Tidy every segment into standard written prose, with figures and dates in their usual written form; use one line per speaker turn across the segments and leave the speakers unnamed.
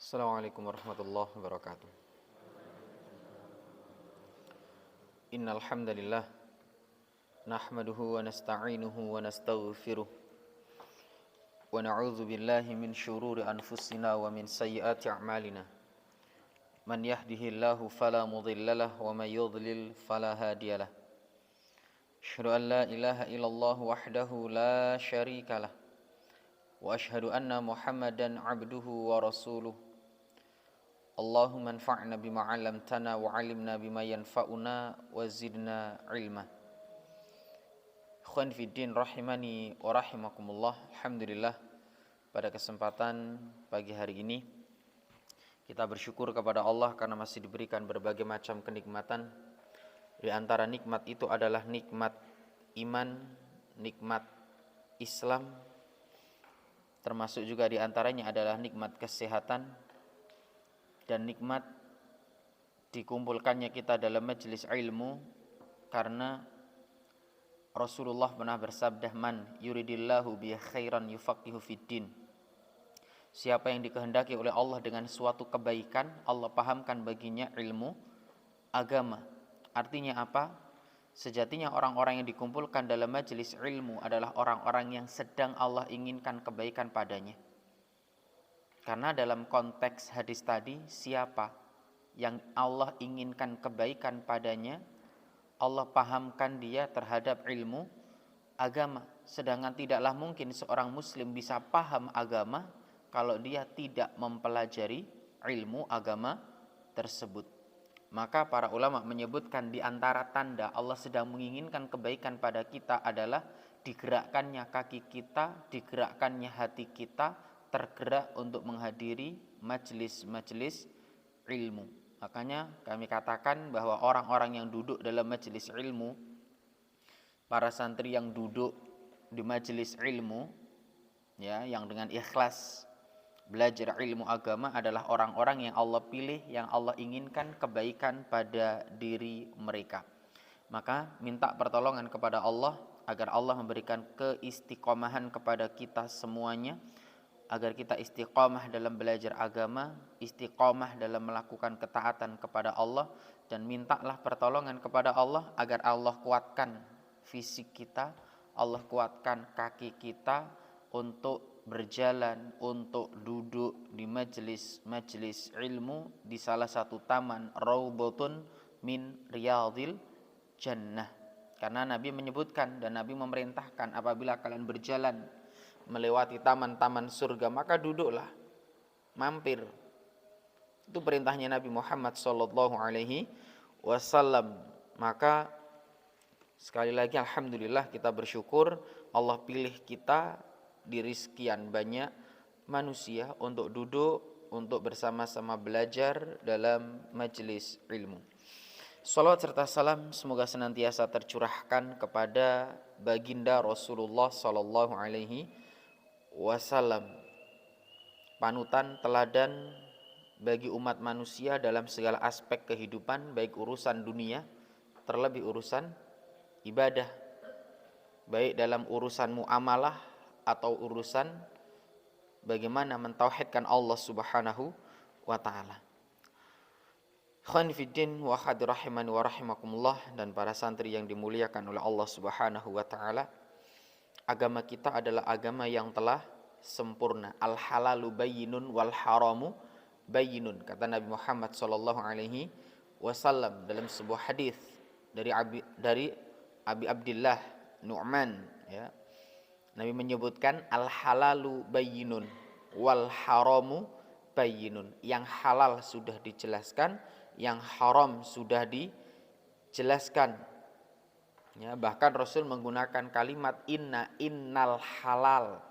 Assalamualaikum warahmatullahi wabarakatuh. Innal hamdalillah nahmaduhu wa nasta'inuhu wa nastaghfiruh wa na'udzu billahi min syururi anfusina wa min sayyiati a'malina. Man yahdihillahu fala mudhillalah wa may yudlil fala hadiyalah. Asyhadu an la ilaha illallah wahdahu la syarikalah wa asyhadu anna Muhammadan 'abduhu wa rasuluh. Allahumma anfa'na bima 'allamtana wa 'allimna bima yanfa'una wa zidna ilma. Ikhwan fiddin rahimani wa rahimakumullah. Alhamdulillah, pada kesempatan pagi hari ini kita bersyukur kepada Allah karena masih diberikan berbagai macam kenikmatan. Di antara nikmat itu adalah nikmat iman, nikmat Islam, termasuk juga di antaranya adalah nikmat kesehatan dan nikmat dikumpulkannya kita dalam majelis ilmu, karena Rasulullah pernah bersabda, man yuridillahu bihi khairan yufaqihu fiddin. Siapa yang dikehendaki oleh Allah dengan suatu kebaikan, Allah pahamkan baginya ilmu agama. Artinya apa? Sejatinya orang-orang yang dikumpulkan dalam majelis ilmu adalah orang-orang yang sedang Allah inginkan kebaikan padanya. Karena dalam konteks hadis tadi, siapa yang Allah inginkan kebaikan padanya, Allah pahamkan dia terhadap ilmu agama. Sedangkan tidaklah mungkin seorang muslim bisa paham agama kalau dia tidak mempelajari ilmu agama tersebut. Maka para ulama menyebutkan di antara tanda Allah sedang menginginkan kebaikan pada kita adalah digerakkannya kaki kita, digerakkannya hati kita, tergerak untuk menghadiri majelis-majelis ilmu. Makanya kami katakan bahwa orang-orang yang duduk dalam majelis ilmu, para santri yang duduk di majelis ilmu, ya, yang dengan ikhlas belajar ilmu agama adalah orang-orang yang Allah pilih, yang Allah inginkan kebaikan pada diri mereka. Maka minta pertolongan kepada Allah agar Allah memberikan keistiqomahan kepada kita semuanya, agar kita istiqomah dalam belajar agama, istiqomah dalam melakukan ketaatan kepada Allah, dan mintalah pertolongan kepada Allah agar Allah kuatkan fisik kita, Allah kuatkan kaki kita untuk berjalan, untuk duduk di majelis ilmu di salah satu taman raudhatun min riyadil jannah. Karena Nabi menyebutkan dan Nabi memerintahkan, apabila kalian berjalan melewati taman-taman surga, maka duduklah, mampir. Itu perintahnya Nabi Muhammad sallallahu alaihi wasallam. Maka sekali lagi alhamdulillah, kita bersyukur Allah pilih kita dari sekian banyak manusia untuk duduk, untuk bersama-sama belajar dalam majelis ilmu. Salawat serta salam semoga senantiasa tercurahkan kepada baginda Rasulullah sallallahu alaihi wasallam, panutan teladan bagi umat manusia dalam segala aspek kehidupan, baik urusan dunia, terlebih urusan ibadah, baik dalam urusan muamalah atau urusan bagaimana mentauhidkan Allah Subhanahu wa taala. Ikhwan fiddin wa hadirahimani wa rahimakumullah, dan para santri yang dimuliakan oleh Allah Subhanahu wa taala. Agama kita adalah agama yang telah sempurna. Al halalu bayyinun wal haramu bayyinun, kata Nabi Muhammad sallallahu alaihi wasallam dalam sebuah hadis dari Abi Abdillah Nu'man, ya. Nabi menyebutkan al halalu bayyinun wal haramu bayyinun. Yang halal sudah dijelaskan, yang haram sudah dijelaskan. Ya, bahkan Rasul menggunakan kalimat innal halal,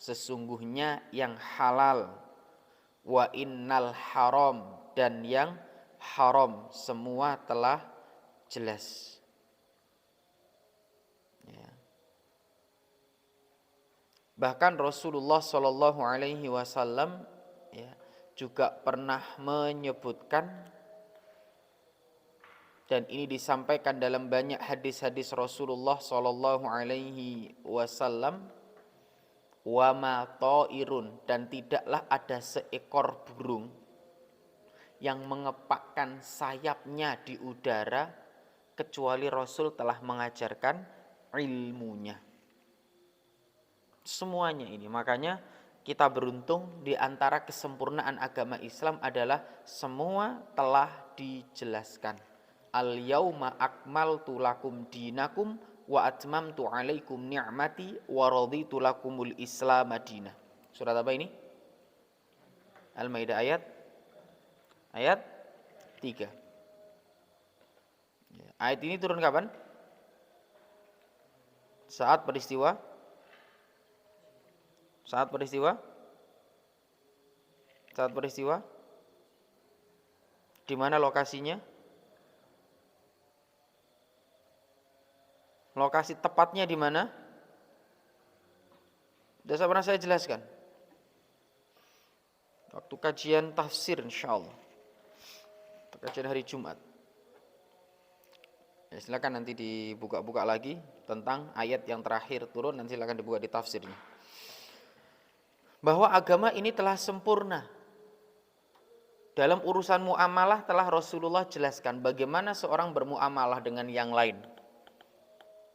sesungguhnya yang halal, wa innal haram, dan yang haram, semua telah jelas. Ya. Bahkan Rasulullah Shallallahu Alaihi Wasallam, ya, juga pernah menyebutkan, dan ini disampaikan dalam banyak hadis-hadis Rasulullah Sallallahu Alaihi Wasallam, wa ma ta'irun, dan tidaklah ada seekor burung yang mengepakkan sayapnya di udara kecuali Rasul telah mengajarkan ilmunya. Semuanya ini, makanya kita beruntung di antara kesempurnaan agama Islam adalah semua telah dijelaskan. Al-yauma akmaltu lakum dinakum wa atmamtu alaikum ni'mati wa raditu lakumul Islam madinah. Surat apa ini? Al-Maidah ayat 3. Ayat ini turun kapan? Saat peristiwa di mana lokasinya? Lokasi tepatnya di mana? Sudah pernah saya jelaskan. Waktu kajian tafsir insyaallah. Kajian hari Jumat. Ya, silakan nanti dibuka-buka lagi tentang ayat yang terakhir turun, nanti silakan dibuka di tafsirnya. Bahwa agama ini telah sempurna. Dalam urusan muamalah telah Rasulullah jelaskan bagaimana seorang bermuamalah dengan yang lain.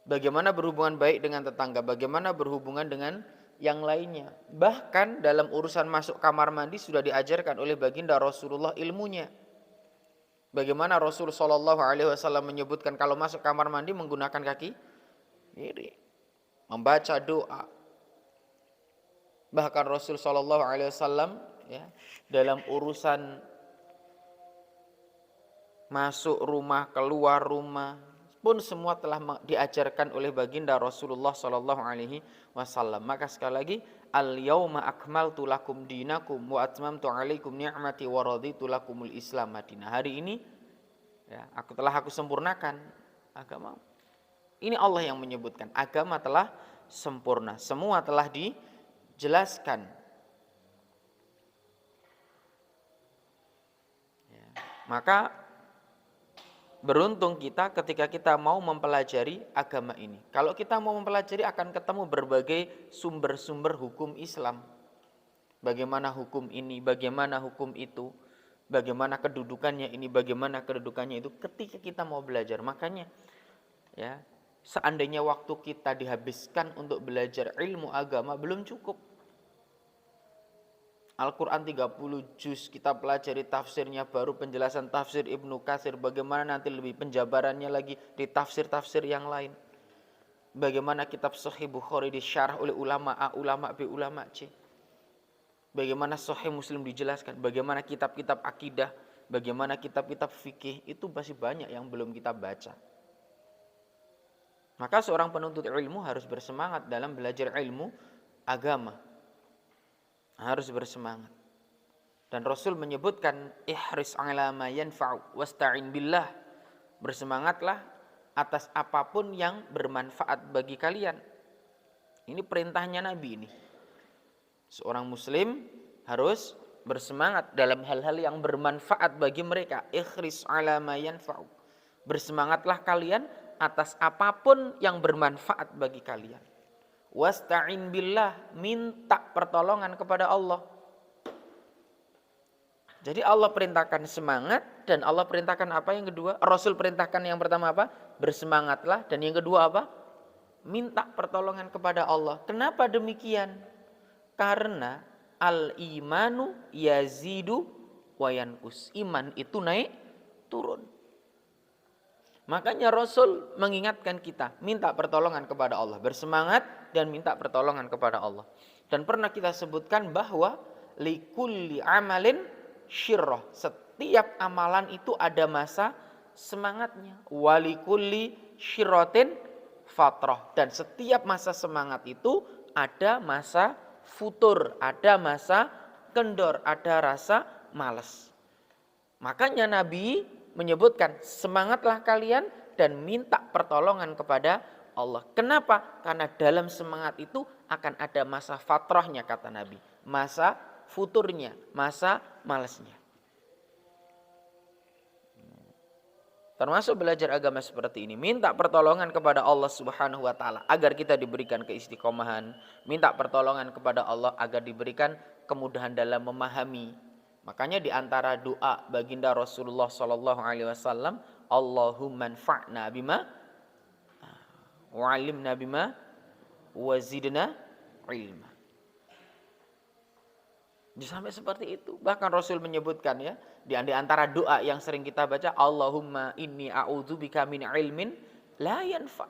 Bagaimana berhubungan baik dengan tetangga, bagaimana berhubungan dengan yang lainnya. Bahkan dalam urusan masuk kamar mandi sudah diajarkan oleh baginda Rasulullah ilmunya. Bagaimana Rasul Shallallahu Alaihi Wasallam menyebutkan kalau masuk kamar mandi menggunakan kaki kiri, membaca doa. Bahkan Rasul Shallallahu Alaihi Wasallam ya, dalam urusan masuk rumah, keluar rumah pun semua telah diajarkan oleh baginda Rasulullah Shallallahu Alaihi Wasallam. Maka sekali lagi, al-yauma akmaltu lakum dinakum wa atmamtu alaikum ni'mati wa raditu lakumul Islam madinah. Hari ini ya, aku sempurnakan agama. Ini Allah yang menyebutkan agama telah sempurna, semua telah dijelaskan. Ya, maka beruntung kita ketika kita mau mempelajari agama ini. Kalau kita mau mempelajari akan ketemu berbagai sumber-sumber hukum Islam. Bagaimana hukum ini, bagaimana hukum itu, bagaimana kedudukannya ini, bagaimana kedudukannya itu ketika kita mau belajar. Makanya ya, seandainya waktu kita dihabiskan untuk belajar ilmu agama belum cukup. Al-Quran 30 juz kita pelajari tafsirnya, baru penjelasan tafsir Ibnu Katsir, bagaimana nanti lebih penjabarannya lagi di tafsir-tafsir yang lain. Bagaimana kitab Sahih Bukhari disyarah oleh ulama A, ulama B, ulama C. Bagaimana Sahih Muslim dijelaskan, bagaimana kitab-kitab akidah, bagaimana kitab-kitab fikih, itu masih banyak yang belum kita baca. Maka seorang penuntut ilmu harus bersemangat dalam belajar ilmu agama. Harus bersemangat. Dan Rasul menyebutkan ihris ala ma yanfa'u wasta'in billah. Bersemangatlah atas apapun yang bermanfaat bagi kalian. Ini perintahnya Nabi ini. Seorang muslim harus bersemangat dalam hal-hal yang bermanfaat bagi mereka. Ihris ala ma yanfa'u. Bersemangatlah kalian atas apapun yang bermanfaat bagi kalian. Wasta'in billah, minta pertolongan kepada Allah. Jadi Allah perintahkan semangat, dan Allah perintahkan apa yang kedua? Rasul perintahkan yang pertama apa? Bersemangatlah, dan yang kedua apa? Minta pertolongan kepada Allah. Kenapa demikian? Karena al-imanu yazidu wa yanqus. Iman itu naik turun. Makanya Rasul mengingatkan kita, minta pertolongan kepada Allah, bersemangat dan minta pertolongan kepada Allah. Dan pernah kita sebutkan bahwa likulli amalin syirrah, setiap amalan itu ada masa semangatnya. Walikulli syirratin fatrah, dan setiap masa semangat itu ada masa futur, ada masa kendor, ada rasa malas. Makanya Nabi menyebutkan semangatlah kalian dan minta pertolongan kepada Allah. Kenapa? Karena dalam semangat itu akan ada masa fatrahnya kata Nabi. Masa futurnya, masa malasnya. Termasuk belajar agama seperti ini, minta pertolongan kepada Allah Subhanahu wa taala agar kita diberikan keistiqomahan, minta pertolongan kepada Allah agar diberikan kemudahan dalam memahami. Makanya di antara doa baginda Rasulullah sallallahu alaihi wasallam, Allahumma anfa'na bima wa'allimna bima wazidna ilma. Sampai seperti itu. Bahkan Rasul menyebutkan ya, di antara doa yang sering kita baca, Allahumma inni a'udzubika min ilmin la yanfa.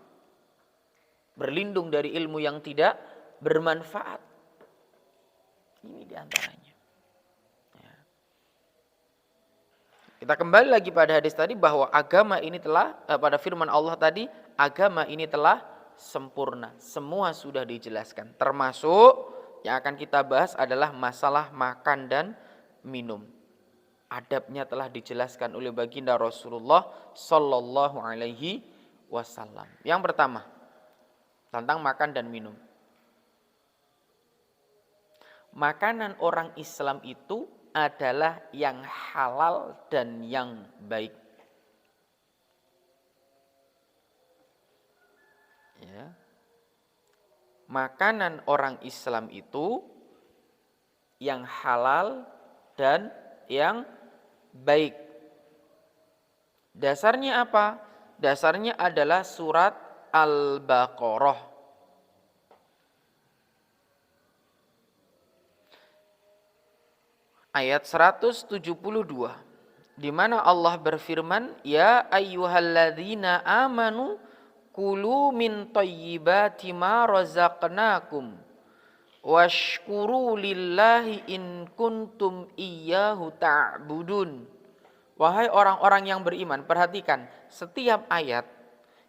Berlindung dari ilmu yang tidak bermanfaat. Ini di antaranya. Ya. Kita kembali lagi pada hadis tadi bahwa agama ini telah, pada firman Allah tadi, agama ini telah sempurna. Semua sudah dijelaskan. Termasuk yang akan kita bahas adalah masalah makan dan minum. Adabnya telah dijelaskan oleh baginda Rasulullah sallallahu alaihi wasallam. Yang pertama, tentang makan dan minum. Makanan orang Islam itu adalah yang halal dan yang baik. Ya. Makanan orang Islam itu yang halal dan yang baik. Dasarnya apa? Dasarnya adalah surat Al-Baqarah. Ayat 172. Di mana Allah berfirman, "Ya ayyuhalladzina amanu kulu min thayyibati ma razaqnakum washkuru lillahi in kuntum iyyahu ta'budun." Wahai orang-orang yang beriman, perhatikan setiap ayat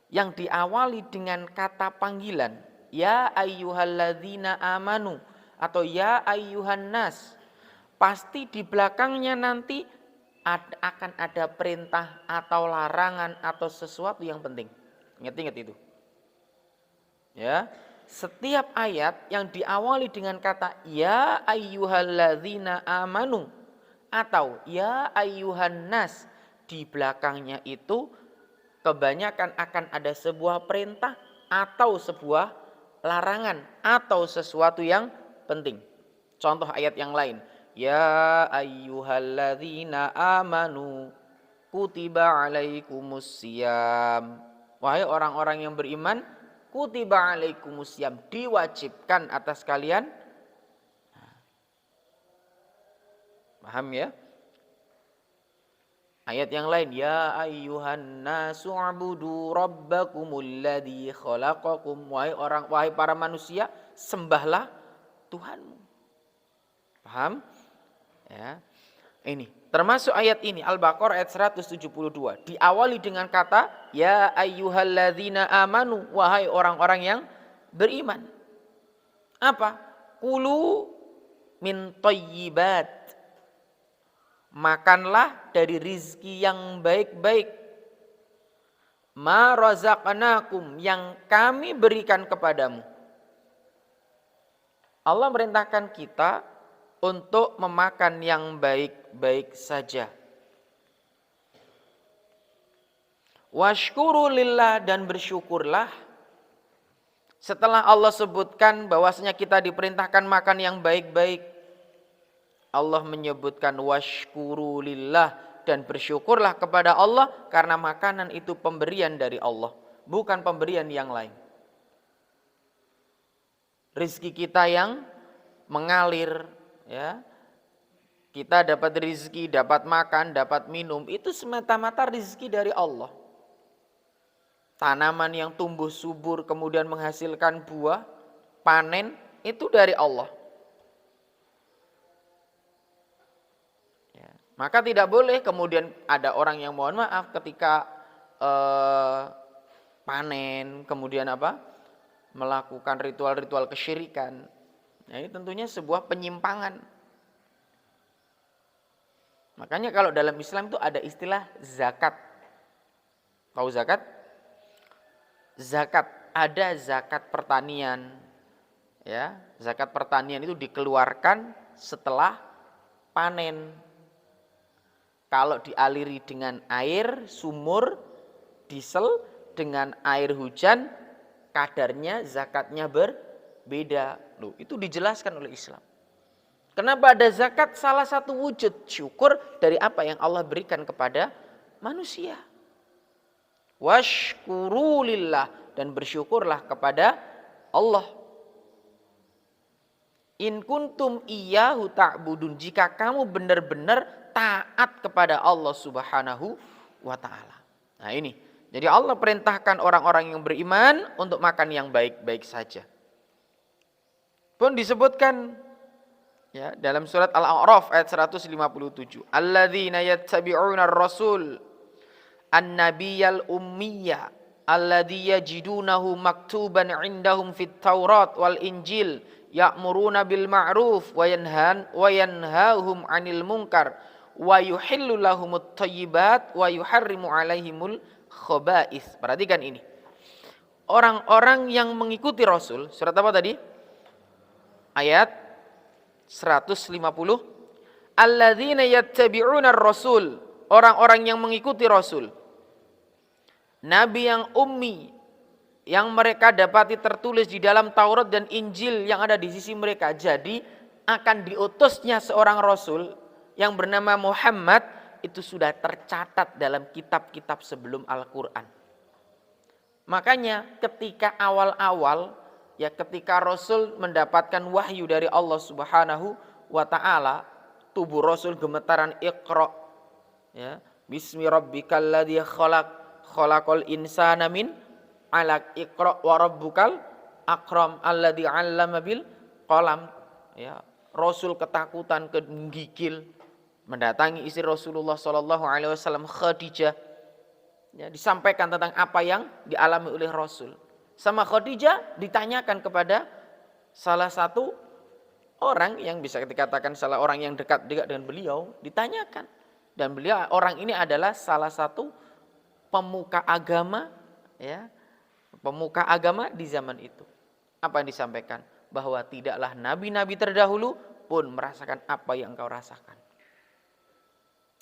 yang diawali dengan kata panggilan ya ayyuhalladzina amanu atau ya ayyuhan nas, pasti di belakangnya nanti akan ada perintah atau larangan atau sesuatu yang penting. Ingat-ingat itu. Ya, setiap ayat yang diawali dengan kata ya ayyuhalladzina amanu atau ya ayyuhan nas, di belakangnya itu kebanyakan akan ada sebuah perintah atau sebuah larangan atau sesuatu yang penting. Contoh ayat yang lain, ya ayyuhalladzina amanu kutiba alaikumusiyam. Wahai orang-orang yang beriman, kutiba alaikumusiyam, diwajibkan atas kalian. Paham ya? Ayat yang lain, ya ayyuhan nasu ubudu rabbakumul ladzi khalaqakum. Wahai para manusia, sembahlah Tuhanmu. Paham? Ya. Ini termasuk ayat ini Al-Baqarah ayat 172 diawali dengan kata ya ayyuhalladzina amanu, wahai orang-orang yang beriman. Apa? Kulu min thayyibat, makanlah dari rizki yang baik-baik, ma razaqnakum, yang kami berikan kepadamu. Allah merintahkan kita untuk memakan yang baik-baik saja. Washkuru lillah, dan bersyukurlah. Setelah Allah sebutkan bahwasanya kita diperintahkan makan yang baik-baik, Allah menyebutkan washkuru lillah, dan bersyukurlah kepada Allah karena makanan itu pemberian dari Allah, bukan pemberian yang lain. Rizki kita yang mengalir, ya, kita dapat rizki, dapat makan, dapat minum, itu semata-mata rizki dari Allah. Tanaman yang tumbuh subur kemudian menghasilkan buah, panen, itu dari Allah. Ya. Maka tidak boleh kemudian ada orang yang mohon maaf ketika panen kemudian melakukan ritual-ritual kesyirikan. Nah, ini tentunya sebuah penyimpangan. Makanya kalau dalam Islam itu ada istilah zakat. Tahu zakat? Zakat, ada zakat pertanian. Ya, zakat pertanian itu dikeluarkan setelah panen. Kalau dialiri dengan air sumur, diesel dengan air hujan kadarnya zakatnya berbeda. Loh, itu dijelaskan oleh Islam. Kenapa ada zakat? Salah satu wujud syukur dari apa yang Allah berikan kepada manusia. Washkurulillah, dan bersyukurlah kepada Allah. In kuntum iyyahu ta'budun, jika kamu benar-benar taat kepada Allah Subhanahu wa taala. Nah, ini. Jadi Allah perintahkan orang-orang yang beriman untuk makan yang baik-baik saja. Pun disebutkan ya dalam surat Al-A'raf ayat 157. Alladzina yattabi'una ar-rasul an-nabiyyal ummiyya alladzi yajidunahu maktuban 'indahum fit Taurat wal Injil ya'muruna bil ma'ruf wa yanhahum 'anil munkar wa yuhillu lahumut thayyibat wa yuharrimu 'alaihimul khaba'its. Perhatikan ini. Orang-orang yang mengikuti Rasul, surat apa tadi? Ayat 150. Alladzina yattabi'una ar-rasul, orang-orang yang mengikuti Rasul. Nabi yang ummi, yang mereka dapati tertulis di dalam Taurat dan Injil yang ada di sisi mereka. Jadi akan diutusnya seorang Rasul yang bernama Muhammad itu sudah tercatat dalam kitab-kitab sebelum Al-Quran. Makanya ketika awal-awal, ya ketika Rasul mendapatkan wahyu dari Allah Subhanahu wa ta'ala, tubuh Rasul gemetaran Iqra. Ya, Bismi rabbikal ladzi khalaq, khalaqal insana min 'alaq, Iqra wa rabbukal akram alladzi 'allama bil qalam. Ya, Rasul ketakutan, kegigil mendatangi istri Rasulullah sallallahu alaihi wasallam Khadijah. Ya, disampaikan tentang apa yang dialami oleh Rasul. Sama Khadijah ditanyakan kepada salah satu orang yang bisa dikatakan salah orang yang dekat dengan beliau, ditanyakan. Dan beliau, orang ini adalah salah satu pemuka agama, ya, pemuka agama di zaman itu. Apa yang disampaikan? Bahwa tidaklah nabi-nabi terdahulu pun merasakan apa yang kau rasakan.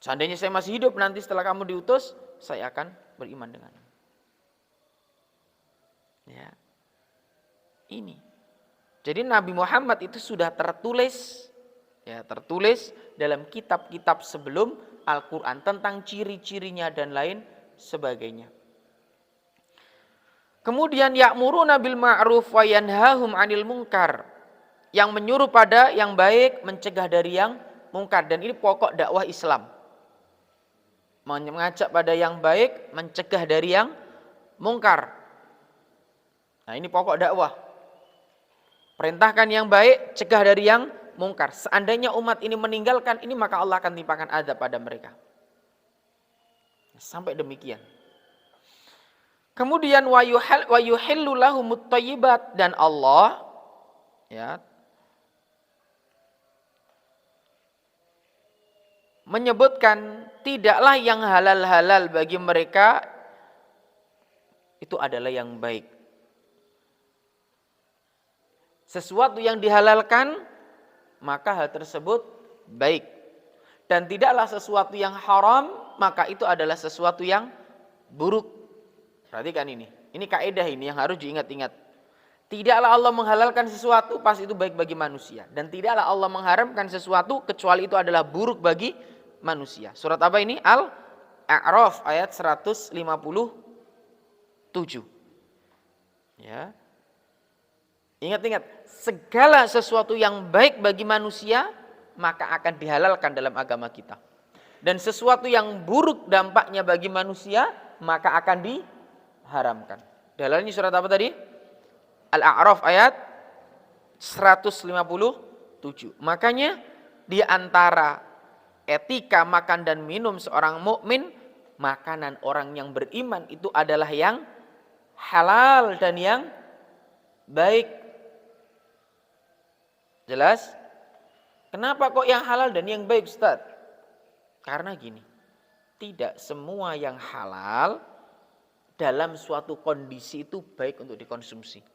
Seandainya saya masih hidup nanti setelah kamu diutus, saya akan beriman denganmu. Ya. Ini. Jadi Nabi Muhammad itu sudah tertulis, ya, tertulis dalam kitab-kitab sebelum Al-Quran tentang ciri-cirinya dan lain sebagainya. Kemudian ya'muruna bil ma'ruf wa yanhahum 'anil munkar, yang menyuruh pada yang baik, mencegah dari yang mungkar. Dan ini pokok dakwah Islam. Mengajak pada yang baik, mencegah dari yang mungkar. Nah, ini pokok dakwah. Perintahkan yang baik, cegah dari yang mungkar. Seandainya umat ini meninggalkan ini, maka Allah akan timpakan azab pada mereka. Sampai demikian. Kemudian wa yuhillu lahumut thayyibat, dan Allah, ya, menyebutkan tidaklah yang halal-halal bagi mereka itu adalah yang baik. Sesuatu yang dihalalkan, maka hal tersebut baik. Dan tidaklah sesuatu yang haram, maka itu adalah sesuatu yang buruk. Perhatikan ini. Ini kaidah ini yang harus diingat-ingat. Tidaklah Allah menghalalkan sesuatu pas itu baik bagi manusia. Dan tidaklah Allah mengharamkan sesuatu kecuali itu adalah buruk bagi manusia. Surat apa ini? Al-A'raf ayat 157. Ya. Ingat-ingat, segala sesuatu yang baik bagi manusia maka akan dihalalkan dalam agama kita. Dan sesuatu yang buruk dampaknya bagi manusia maka akan diharamkan. Dalilnya surat apa tadi? Al-A'raf ayat 157. Makanya di antara etika makan dan minum seorang mukmin, makanan orang yang beriman itu adalah yang halal dan yang baik. Jelas? Kenapa kok yang halal dan yang baik, Ustaz? Karena gini, tidak semua yang halal dalam suatu kondisi itu baik untuk dikonsumsi.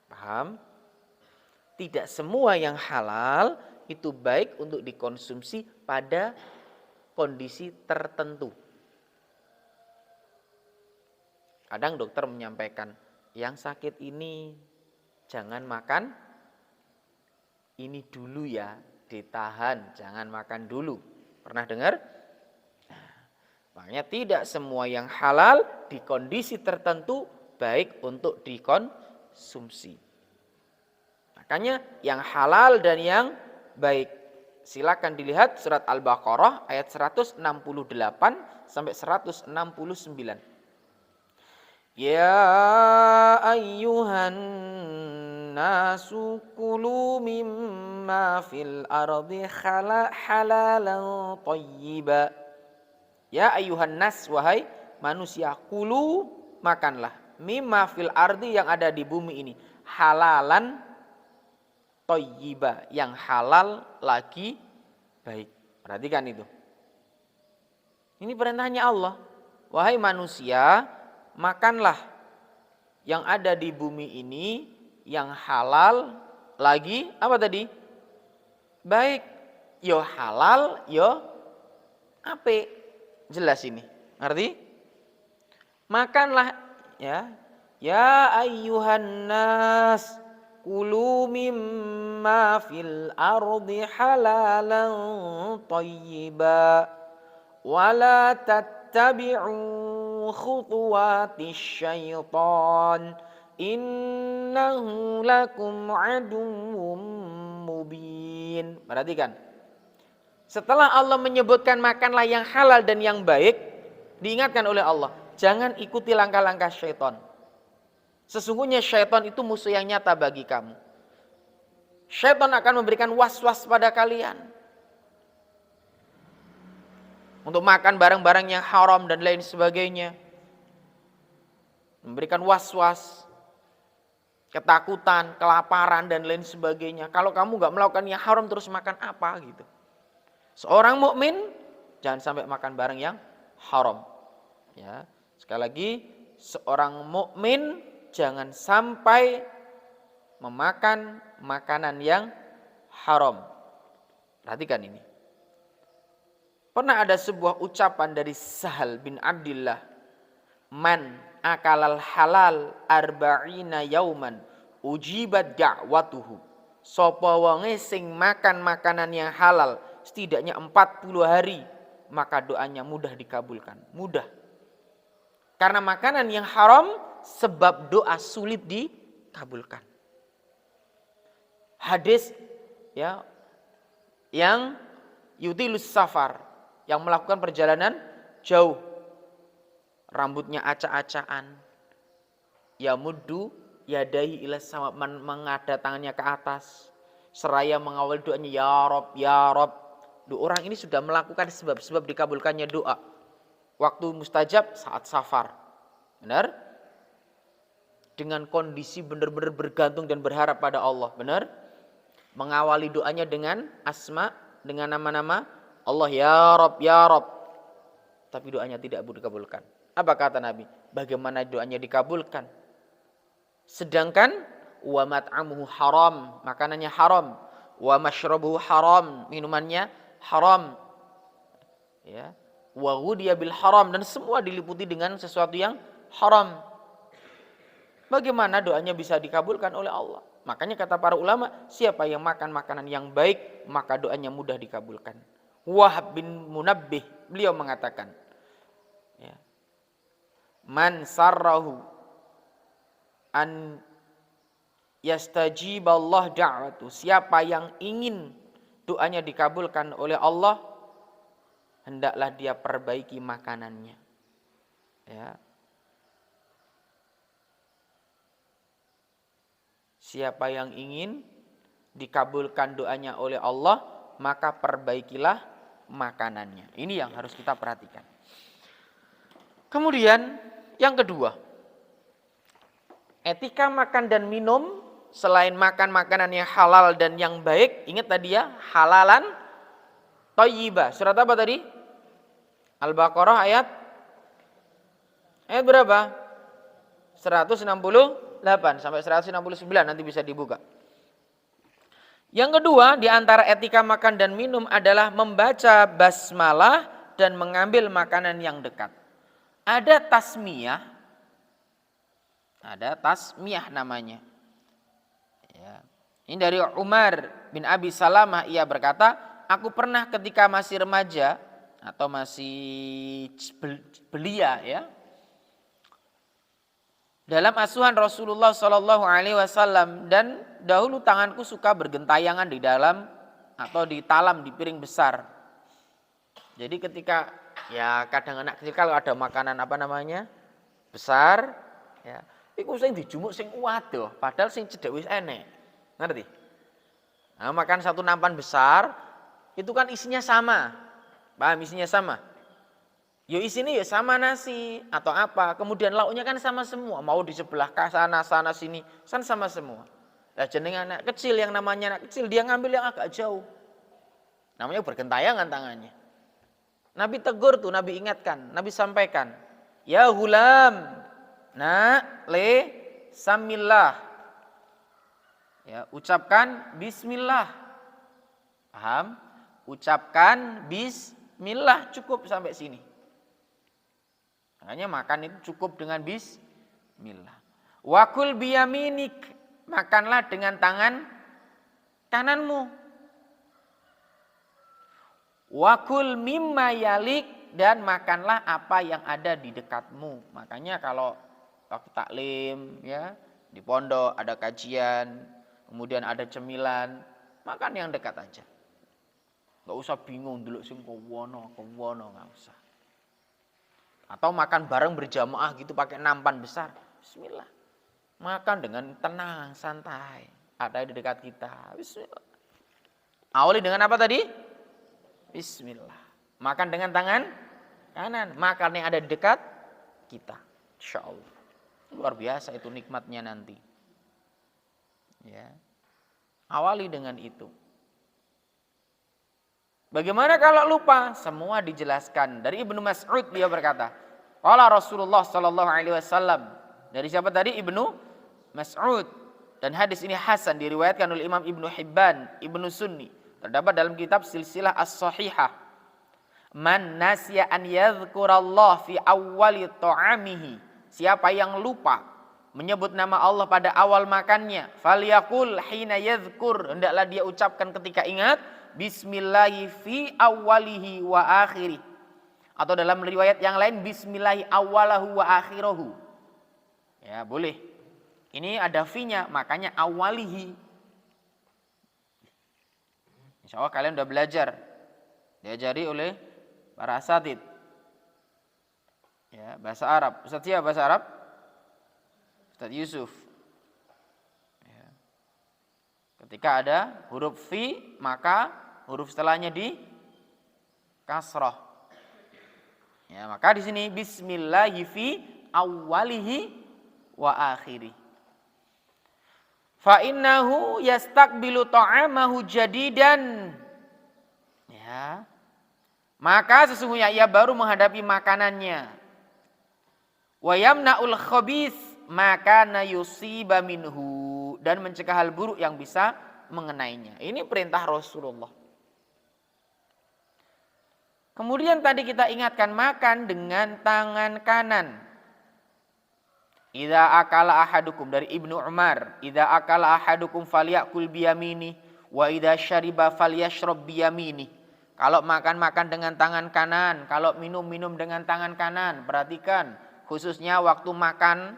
Paham? Tidak semua yang halal itu baik untuk dikonsumsi pada kondisi tertentu. Kadang dokter menyampaikan, yang sakit ini jangan makan ini dulu ya, ditahan, jangan makan dulu. Pernah dengar? Makanya tidak semua yang halal di kondisi tertentu baik untuk dikonsumsi. Makanya yang halal dan yang baik. Silakan dilihat surat Al-Baqarah ayat 168 sampai 169. Ya ayyuhan nasu kulu mimma fil ardi halalan thayyiba. Ya ayyuhan nas, wahai manusia, kulu, makanlah, mimma fil ardi, yang ada di bumi ini, halalan thayyiba, yang halal lagi baik. Perhatikan itu. Ini perintahnya Allah. Wahai manusia, makanlah yang ada di bumi ini yang halal lagi apa tadi? Baik. Yo halal, yo apik. Jelas ini. Ngerti? Makanlah ya. Ya ayyuhan nas kulu mimma fil ardi halalan thayyiba wala tattabi'u khutuwatis syaitan innahu lakum aduwwum mubin. Perhatikan. Setelah Allah menyebutkan makanlah yang halal dan yang baik, diingatkan oleh Allah, jangan ikuti langkah-langkah syaitan. Sesungguhnya syaitan itu musuh yang nyata bagi kamu. Syaitan akan memberikan was-was pada kalian. Untuk makan barang-barang yang haram dan lain sebagainya. Memberikan was-was, ketakutan, kelaparan dan lain sebagainya. Kalau kamu gak melakukan yang haram terus makan apa gitu. Seorang mukmin jangan sampai makan barang yang haram. Ya, sekali lagi, seorang mukmin jangan sampai memakan makanan yang haram. Perhatikan ini. Pernah ada sebuah ucapan dari Sahal bin Abdillah. Man akalal halal arba'ina yauman ujibat da'watuhu. Sapa wonge sing makan makanan yang halal setidaknya 40 hari, maka doanya mudah dikabulkan. Mudah. Karena makanan yang haram sebab doa sulit dikabulkan. Hadis ya yang yutilus safar, yang melakukan perjalanan jauh, rambutnya acak-acakan, ya muddu yadaihi ila sama, mengadat tangannya ke atas, seraya mengawal doanya ya Rob ya Rob. Orang ini sudah melakukan sebab-sebab dikabulkannya doa. Waktu mustajab saat safar. Benar? Dengan kondisi benar-benar bergantung dan berharap pada Allah. Benar? Mengawali doanya dengan asma, dengan nama-nama Allah ya Rob ya Rob. Tapi doanya tidak dikabulkan. Apa kata Nabi? Bagaimana doanya dikabulkan? Sedangkan wa mat'amuhu haram, makanannya haram, wa mashrabuhu haram, minumannya haram. Ya. Wa ghudiya bil haram, dan semua diliputi dengan sesuatu yang haram. Bagaimana doanya bisa dikabulkan oleh Allah? Makanya kata para ulama, siapa yang makan makanan yang baik, maka doanya mudah dikabulkan. Wahab bin Munabbih, beliau mengatakan, ya, man sarrahu an yastajiballah da'watu, siapa yang ingin doanya dikabulkan oleh Allah, hendaklah dia perbaiki makanannya. Ya. Siapa yang ingin dikabulkan doanya oleh Allah, maka perbaikilah makanannya. Ini yang harus kita perhatikan. Kemudian yang kedua, etika makan dan minum selain makan makanan yang halal dan yang baik. Ingat tadi ya, halalan thayyibah. Surat apa tadi? Al-Baqarah ayat berapa? 168 sampai 169, nanti bisa dibuka. Yang kedua, di antara etika makan dan minum adalah membaca basmalah dan mengambil makanan yang dekat. Ada tasmiyah, Ada tasmiyah namanya. Ya. Ini dari Umar bin Abi Salamah, ia berkata, aku pernah ketika masih remaja atau masih belia ya, dalam asuhan Rasulullah Shallallahu Alaihi Wasallam, dan dahulu tanganku suka bergentayangan di dalam atau ditalam di piring besar. Jadi ketika ya kadang anak kecil kalau ada makanan apa namanya besar, ya, iku sing dijumuk sing waduh, padahal sing cedek wis enek, ngerti? Nah, makan satu nampan besar itu kan isinya sama, paham isinya sama? Yo isinya ya sama nasi atau apa, kemudian lauknya kan sama semua, mau di sebelah sana sini, kan sama semua. Nah, jeneng anak kecil, yang namanya anak kecil dia ngambil yang agak jauh, namanya bergentayangan tangannya. Nabi tegur tuh, Nabi ingatkan, Nabi sampaikan, ya hulam, nak le samillah, ya ucapkan bismillah, paham? Ucapkan bismillah, cukup sampai sini. Makanya makan itu cukup dengan bismillah. Wakul biyaminik, makanlah dengan tangan kananmu. Wakul mimma yalik, dan makanlah apa yang ada di dekatmu. Makanya kalau waktu taklim ya, di pondok ada kajian, kemudian ada cemilan, makan yang dekat aja. Enggak usah bingung dulu sing kowono, enggak usah. Atau makan bareng berjamaah gitu pakai nampan besar, bismillah. Makan dengan tenang, santai. Ada di dekat kita, bismillah. Awali dengan apa tadi? Bismillah. Makan dengan tangan kanan, makan yang ada di dekat kita. Insya Allah. Luar biasa itu nikmatnya nanti. Ya. Awali dengan itu. Bagaimana kalau lupa? Semua dijelaskan. Dari Ibnu Mas'ud dia berkata, qala Rasulullah sallallahu alaihi wasallam. Dari siapa tadi? Ibnu Mas'ud. Dan hadis ini hasan, diriwayatkan oleh Imam Ibnu Hibban, Ibnu Sunni. Terdapat dalam kitab Silsilah As-Sahihah. Man nasiya an yadhkurallah fi awwali ta'amihi. Siapa yang lupa menyebut nama Allah pada awal makannya, falyaqul hina yadhkur, hendaklah dia ucapkan ketika ingat, bismillahi fi awwalihi wa akhirih. Atau dalam riwayat yang lain, bismillahi awwalahu wa akhirahu. Ya, boleh. Ini ada fi-nya, makanya awwalihi. Insya Allah kalian udah belajar, diajari oleh para asatid. Ya, bahasa Arab. Ustaz siapa bahasa Arab? Ustaz Yusuf. Ya. Ketika ada huruf fi, maka huruf setelahnya di kasrah. Ya, maka di sini bismillahi fi awwalihi wa akhirih. Fa innahu yastaqbilu ta'amahu jadidan. Ya. Maka sesungguhnya ia baru menghadapi makanannya. Wa yamna'ul khabith maka yusiba minhu, dan mencegah hal buruk yang bisa mengenainya. Ini perintah Rasulullah. Kemudian tadi kita ingatkan, makan dengan tangan kanan. Idza akala ahadukum, dari Ibnu Umar, idza akala ahadukum falyakul biyamini wa idza syariba falyashrab biyamini. Kalau makan dengan tangan kanan, kalau minum dengan tangan kanan. Perhatikan, khususnya waktu makan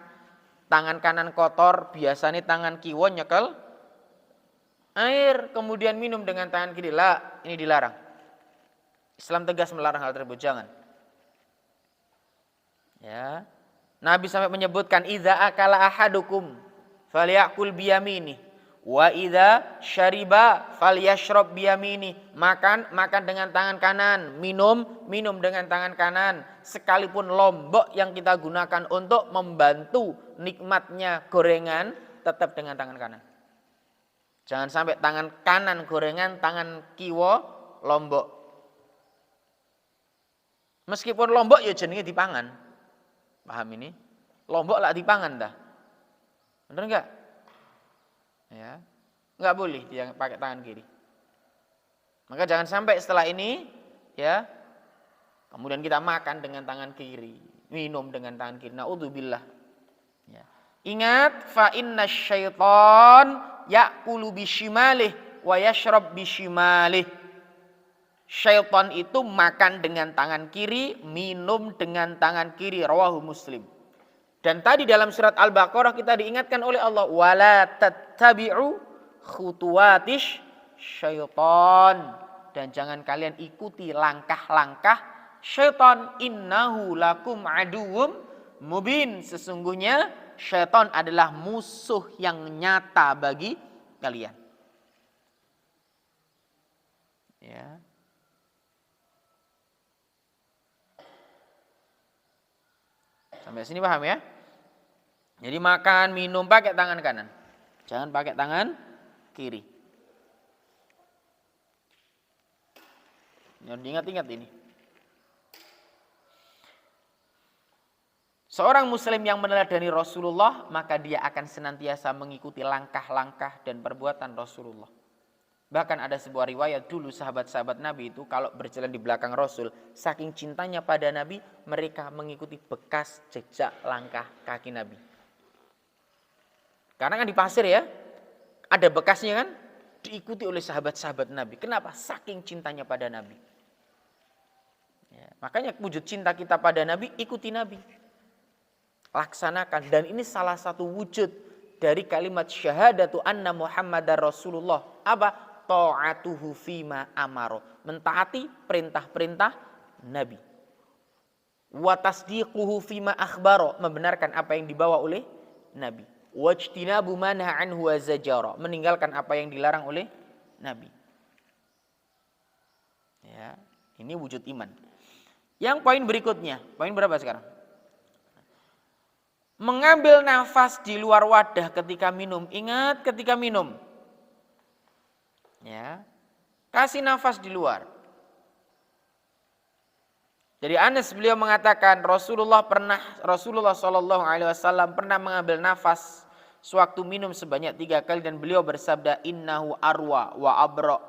tangan kanan kotor, biasanya tangan kiwon nyekel air, kemudian minum dengan tangan kiri. Lah, ini dilarang. Islam tegas melarang hal tersebut, jangan. Ya. Nabi sampai menyebutkan idza akala ahadukum falyakul biyamini wa idza syariba falyashrab biyamini. Makan dengan tangan kanan, minum dengan tangan kanan, sekalipun lombok yang kita gunakan untuk membantu nikmatnya gorengan tetap dengan tangan kanan. Jangan sampai tangan kanan gorengan, tangan kiwa lombok. Meskipun lombok ya jenenge dipangan. Paham ini? Lombok lah dipangan dah. Benar enggak? Ya. Enggak boleh dia pakai tangan kiri. Maka jangan sampai setelah ini ya kemudian kita makan dengan tangan kiri, minum dengan tangan kiri. Naudzubillah. Ya. Ingat, fa inna syaitan ya'kulu bishimalih wa yashrab bishimalih. Syaitan itu makan dengan tangan kiri, minum dengan tangan kiri. Rawahu Muslim. Dan tadi dalam surat Al-Baqarah kita diingatkan oleh Allah, wala tattabi'u khutuwatish syaitan. Dan jangan kalian ikuti langkah-langkah syaitan. Innahu lakum aduwwum mubin. Sesungguhnya syaitan adalah musuh yang nyata bagi kalian. Ya. Sampai sini paham ya? Jadi makan, minum pakai tangan kanan. Jangan pakai tangan kiri. Ingat-ingat ini. Seorang muslim yang meneladani Rasulullah, maka dia akan senantiasa mengikuti langkah-langkah dan perbuatan Rasulullah. Bahkan ada sebuah riwayat dulu sahabat-sahabat Nabi itu kalau berjalan di belakang Rasul, saking cintanya pada Nabi, mereka mengikuti bekas jejak langkah kaki Nabi. Karena kan di pasir ya, ada bekasnya kan, diikuti oleh sahabat-sahabat Nabi. Kenapa? Saking cintanya pada Nabi. Ya, makanya wujud cinta kita pada Nabi, ikuti Nabi. Laksanakan. Dan ini salah satu wujud dari kalimat syahadatu anna Muhammadar Rasulullah. Apa? Ta'atuhu fima amaro. Mentaati perintah-perintah Nabi. Wa tasdiquhu fima akhbaro. Membenarkan apa yang dibawa oleh Nabi. Wajtinabu manha anhu wa zajara. Meninggalkan apa yang dilarang oleh Nabi. Ya, ini wujud iman. Yang poin berikutnya, poin berapa sekarang? Mengambil nafas di luar wadah ketika minum. Ingat ketika minum. Ya. Kasih nafas di luar. Jadi Anas beliau mengatakan Rasulullah Shallallahu Alaihi Wasallam pernah mengambil nafas sewaktu minum sebanyak 3 kali dan beliau bersabda innahu arwa wa abra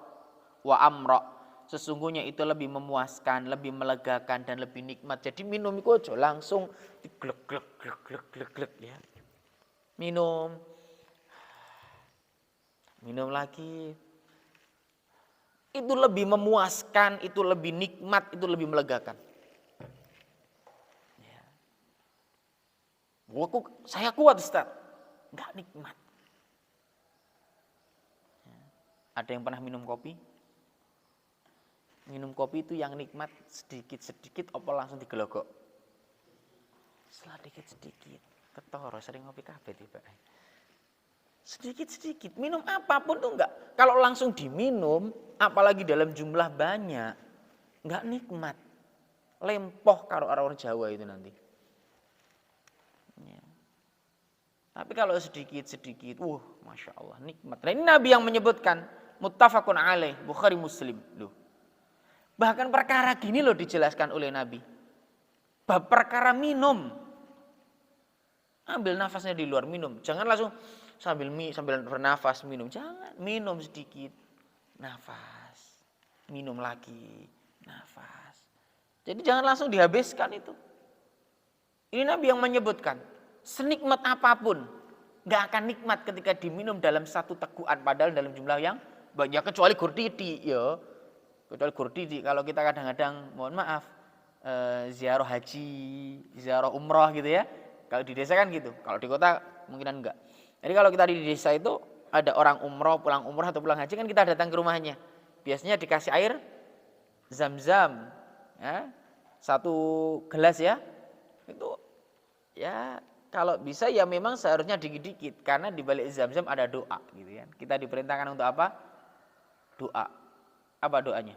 wa amra. Sesungguhnya itu lebih memuaskan, lebih melegakan dan lebih nikmat. Jadi minum itu aja langsung glek ya. Minum lagi. Itu lebih memuaskan, itu lebih nikmat, itu lebih melegakan. Ya. Saya kuat Ustaz. Enggak nikmat. Ya. Ada yang pernah minum kopi? Minum kopi itu yang nikmat sedikit-sedikit apa langsung digelogok? Sedikit-sedikit. Ketoro sering ngopi kabeh tiba. Sedikit-sedikit. Minum apapun tuh enggak. Kalau langsung diminum, apalagi dalam jumlah banyak, enggak nikmat. Lempoh karo orang Jawa itu nanti. Ya. Tapi kalau sedikit-sedikit, Masya Allah, nikmat. Nah, ini Nabi yang menyebutkan, muttafaqun alaih, Bukhari Muslim. Loh. Bahkan perkara gini loh dijelaskan oleh Nabi. Bab perkara minum. Ambil nafasnya di luar, minum. Jangan langsung sambil bernafas minum. Jangan, minum sedikit. Nafas. Minum lagi. Nafas. Jadi jangan langsung dihabiskan itu. Ini Nabi yang menyebutkan. Senikmat apapun. Gak akan nikmat ketika diminum dalam satu teguhan. Padahal dalam jumlah yang banyak. Kecuali gurdidi. Ya. Kecuali gurdidi. Kalau kita kadang-kadang, mohon maaf. Ziarah haji. Ziarah umroh gitu ya. Kalau di desa kan gitu. Kalau di kota mungkinan enggak. Jadi kalau kita di desa itu ada orang umroh, pulang umroh atau pulang haji kan kita datang ke rumahnya. Biasanya dikasih air zam-zam. Ya, 1 gelas ya. Itu ya kalau bisa ya memang seharusnya dikit-dikit. Karena di balik zam-zam ada doa gitu ya. Kita diperintahkan untuk apa? Doa. Apa doanya?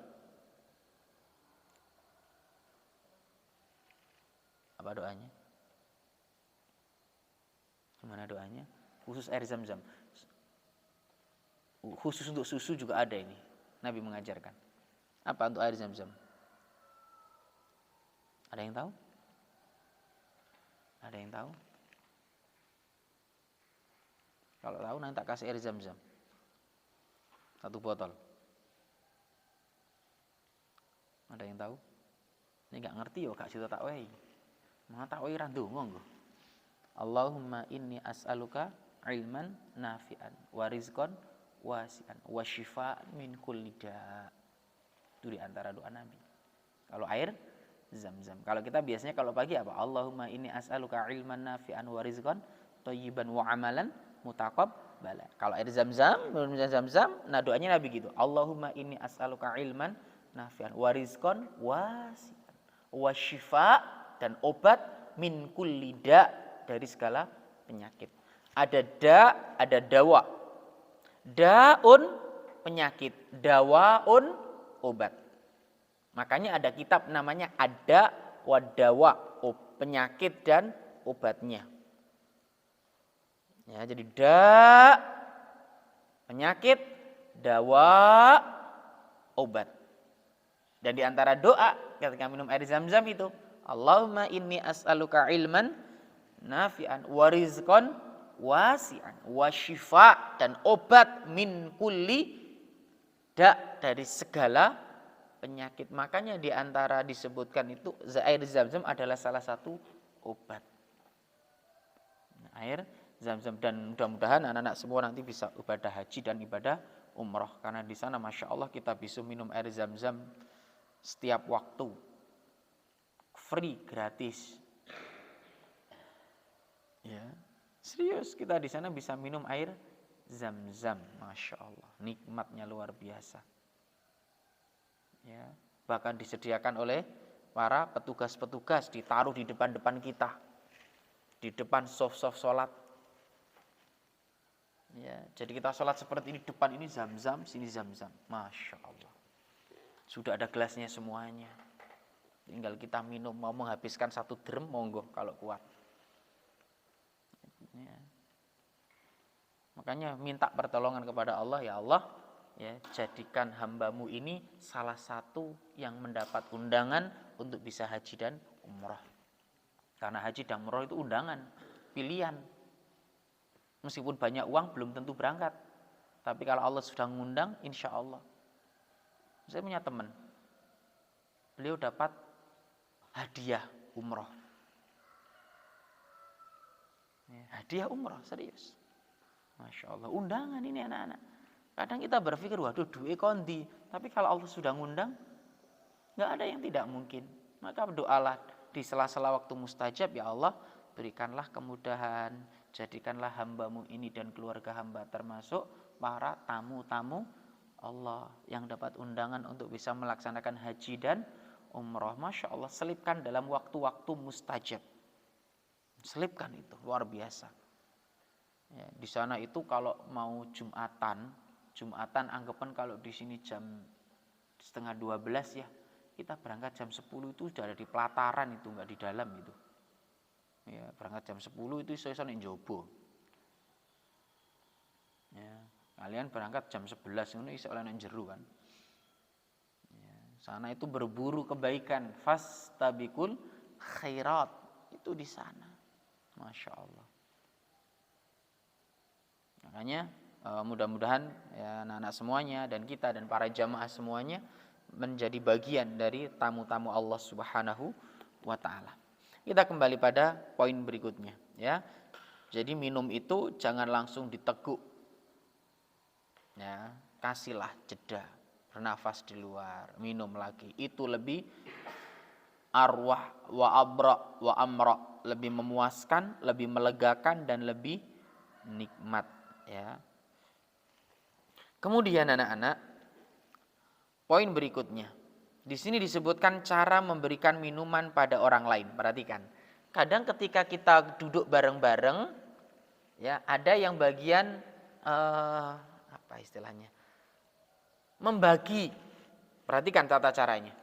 Apa doanya? Gimana doanya? Khusus air zam-zam. Khusus untuk susu juga ada ini. Nabi mengajarkan. Apa untuk air zam-zam? Ada yang tahu? Ada yang tahu? Kalau tahu nanti tak kasih air zam-zam. 1 botol. Ada yang tahu? Ini gak ngerti yo, gak sida tak wae. Mau tak wae ra ndonga nggo. Allahumma inni as'aluka ilman nafi'an wa rizqan wasi'an wa syifaan min kulli da'. Itu di antara doa Nabi. Kalau air Zam-zam. Kalau kita biasanya kalau pagi apa? Allahumma inni as'aluka ilman nafi'an wa rizqan thayyiban wa amalan mutaqabbala. Kalau air Zam-zam, nah doanya Nabi gitu. Allahumma inni as'aluka ilman nafi'an wa rizqan wasi'an wa syifa dan obat min kulli da, dari segala penyakit. Ada da, ada dawa. Daun penyakit, dawaun obat. Makanya ada kitab namanya Ada wa Dawa, penyakit dan obatnya. Ya, jadi da penyakit, dawa obat. Dan di antara doa ketika minum air Zam-zam itu, Allahumma inni as'aluka ilman nafi'an wa rizqan wasi'an wa syifa dan obat min kulli da, dari segala penyakit. Makanya di antara disebutkan itu air Zam-zam adalah salah satu obat. Air Zam-zam, dan mudah-mudahan anak-anak semua nanti bisa ibadah haji dan ibadah umroh, karena di sana Masya Allah kita bisa minum air Zam-zam setiap waktu, free, gratis. Ya, serius, kita di sana bisa minum air Zam-zam, Masya Allah, nikmatnya luar biasa. Ya, bahkan disediakan oleh para petugas-petugas, ditaruh di depan-depan kita, di depan soft sholat. Ya, jadi kita sholat seperti ini, depan ini Zam-zam, sini Zam-zam, Masya Allah. Sudah ada gelasnya semuanya, tinggal kita minum. Mau menghabiskan 1 drum, monggo kalau kuat. Ya. Makanya minta pertolongan kepada Allah, ya Allah, ya, jadikan hambamu ini salah satu yang mendapat undangan untuk bisa haji dan umroh. Karena haji dan umroh itu undangan, pilihan. Meskipun banyak uang belum tentu berangkat, tapi kalau Allah sudah mengundang, insya Allah. Saya punya teman, beliau dapat hadiah umroh. Ya, hadiah umroh, serius. Masya Allah, undangan ini anak-anak. Kadang kita berpikir, waduh duit kondi. Tapi kalau Allah sudah ngundang, nggak ada yang tidak mungkin. Maka berdoalah di sela-sela waktu mustajab, ya Allah, berikanlah kemudahan, jadikanlah hambamu ini dan keluarga hamba termasuk para tamu-tamu Allah yang dapat undangan untuk bisa melaksanakan haji dan umroh. Masya Allah, selipkan dalam waktu-waktu mustajab. Selipkan itu, luar biasa. Ya, di sana itu kalau mau Jumatan anggapan kalau di sini jam 11:30 ya, kita berangkat jam 10 itu sudah ada di pelataran, itu enggak di dalam itu. Ya, berangkat jam 10 itu iso-iso ning njaba. Ya, kalian berangkat jam 11 ngono iso oleh nang jero kan. Ya, sana itu berburu kebaikan, fastabiqul khairat, itu di sana. Masya Allah. Makanya mudah-mudahan ya anak-anak semuanya dan kita dan para jamaah semuanya menjadi bagian dari tamu-tamu Allah Subhanahu wa taala. Kita kembali pada poin berikutnya ya. Jadi minum itu jangan langsung diteguk. Ya, kasihlah jeda, bernafas di luar, minum lagi. Itu lebih arwah wa abra wa amra, lebih memuaskan, lebih melegakan dan lebih nikmat ya. Kemudian anak-anak, poin berikutnya. Di sini disebutkan cara memberikan minuman pada orang lain. Perhatikan. Kadang ketika kita duduk bareng-bareng, ya ada yang bagian apa istilahnya? Membagi. Perhatikan tata caranya.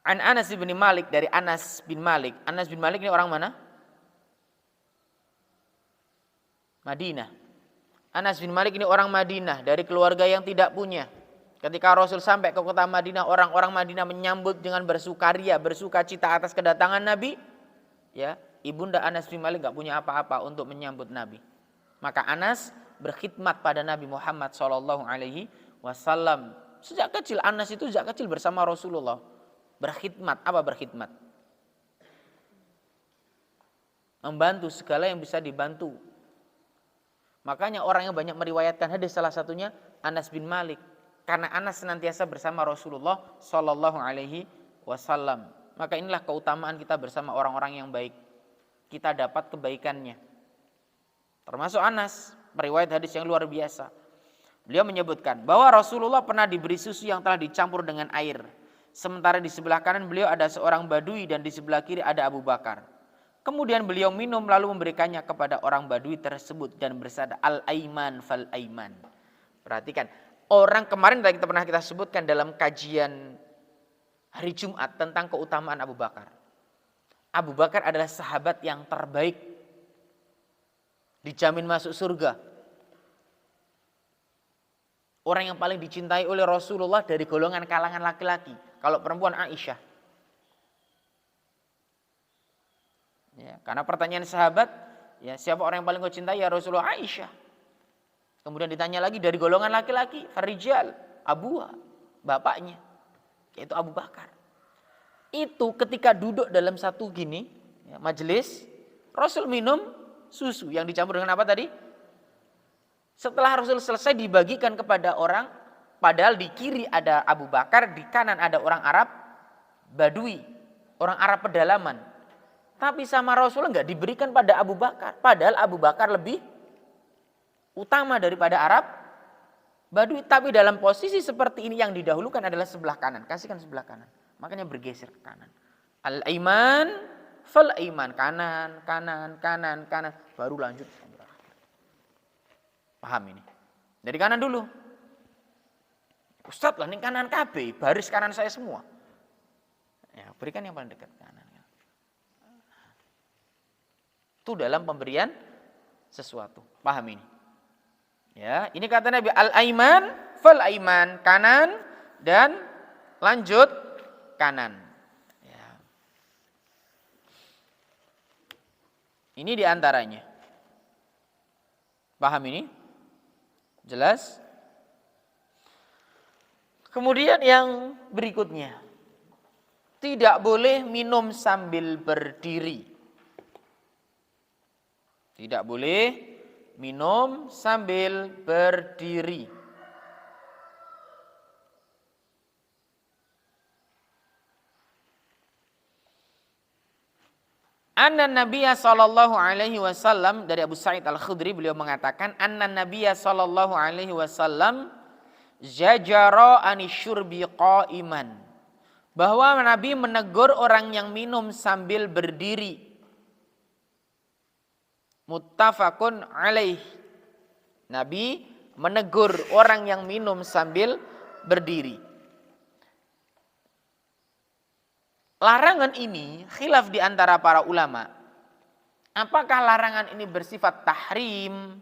An Anas bin Malik, dari Anas bin Malik. Anas bin Malik ini orang mana? Madinah. Anas bin Malik ini orang Madinah, dari keluarga yang tidak punya. Ketika Rasul sampai ke kota Madinah, orang-orang Madinah menyambut dengan bersukaria, bersukacita atas kedatangan Nabi. Ya, ibunda Anas bin Malik enggak punya apa-apa untuk menyambut Nabi. Maka Anas berkhidmat pada Nabi Muhammad SAW. Sejak kecil, Anas itu sejak kecil bersama Rasulullah. Berkhidmat, apa berkhidmat? Membantu segala yang bisa dibantu. Makanya orang yang banyak meriwayatkan hadis salah satunya Anas bin Malik. Karena Anas senantiasa bersama Rasulullah Shallallahu Alaihi Wasallam. Maka inilah keutamaan kita bersama orang-orang yang baik. Kita dapat kebaikannya. Termasuk Anas, meriwayat hadis yang luar biasa. Beliau menyebutkan bahwa Rasulullah pernah diberi susu yang telah dicampur dengan air. Sementara di sebelah kanan beliau ada seorang badui dan di sebelah kiri ada Abu Bakar. Kemudian beliau minum lalu memberikannya kepada orang badui tersebut dan bersabda al-aiman fal-aiman. Perhatikan, orang kemarin tadi pernah kita sebutkan dalam kajian hari Jumat tentang keutamaan Abu Bakar. Abu Bakar adalah sahabat yang terbaik. Dijamin masuk surga. Orang yang paling dicintai oleh Rasulullah dari golongan kalangan laki-laki. Kalau perempuan Aisyah. Ya, karena pertanyaan sahabat, ya siapa orang yang paling kau cintai? Ya Rasulullah, Aisyah. Kemudian ditanya lagi dari golongan laki-laki, Farijal, Abuha, bapaknya, yaitu Abu Bakar. Itu ketika duduk dalam satu gini, ya, majelis, Rasul minum susu yang dicampur dengan apa tadi? Setelah Rasul selesai dibagikan kepada orang, padahal di kiri ada Abu Bakar, di kanan ada orang Arab, Badui, orang Arab pedalaman. Tapi sama Rasulullah nggak diberikan pada Abu Bakar. Padahal Abu Bakar lebih utama daripada Arab Badui. Tapi dalam posisi seperti ini yang didahulukan adalah sebelah kanan. Kasihkan sebelah kanan. Makanya bergeser ke kanan. Al-aiman fal-aiman. Kanan, kanan, kanan, kanan. Baru lanjut. Paham ini? Dari kanan dulu. Ustadz lah ini kanan KB. Baris kanan saya semua. Ya, berikan yang paling dekat kanan. Itu dalam pemberian sesuatu. Paham ini? Ya, ini kata Nabi al-aiman fal-aiman, kanan dan lanjut kanan. Ya. Ini diantaranya. Paham ini? Jelas? Kemudian yang berikutnya. Tidak boleh minum sambil berdiri. Tidak boleh minum sambil berdiri. Anna Nabiyya sallallahu alaihi wasallam, dari Abu Sa'id Al-Khudri, beliau mengatakan anna Nabiyya sallallahu alaihi wasallam zajara anisyurbi qa'iman, bahwa Nabi menegur orang yang minum sambil berdiri. Muttafaqun alaih. Nabi menegur orang yang minum sambil berdiri. Larangan ini khilaf di antara para ulama. Apakah larangan ini bersifat tahrim,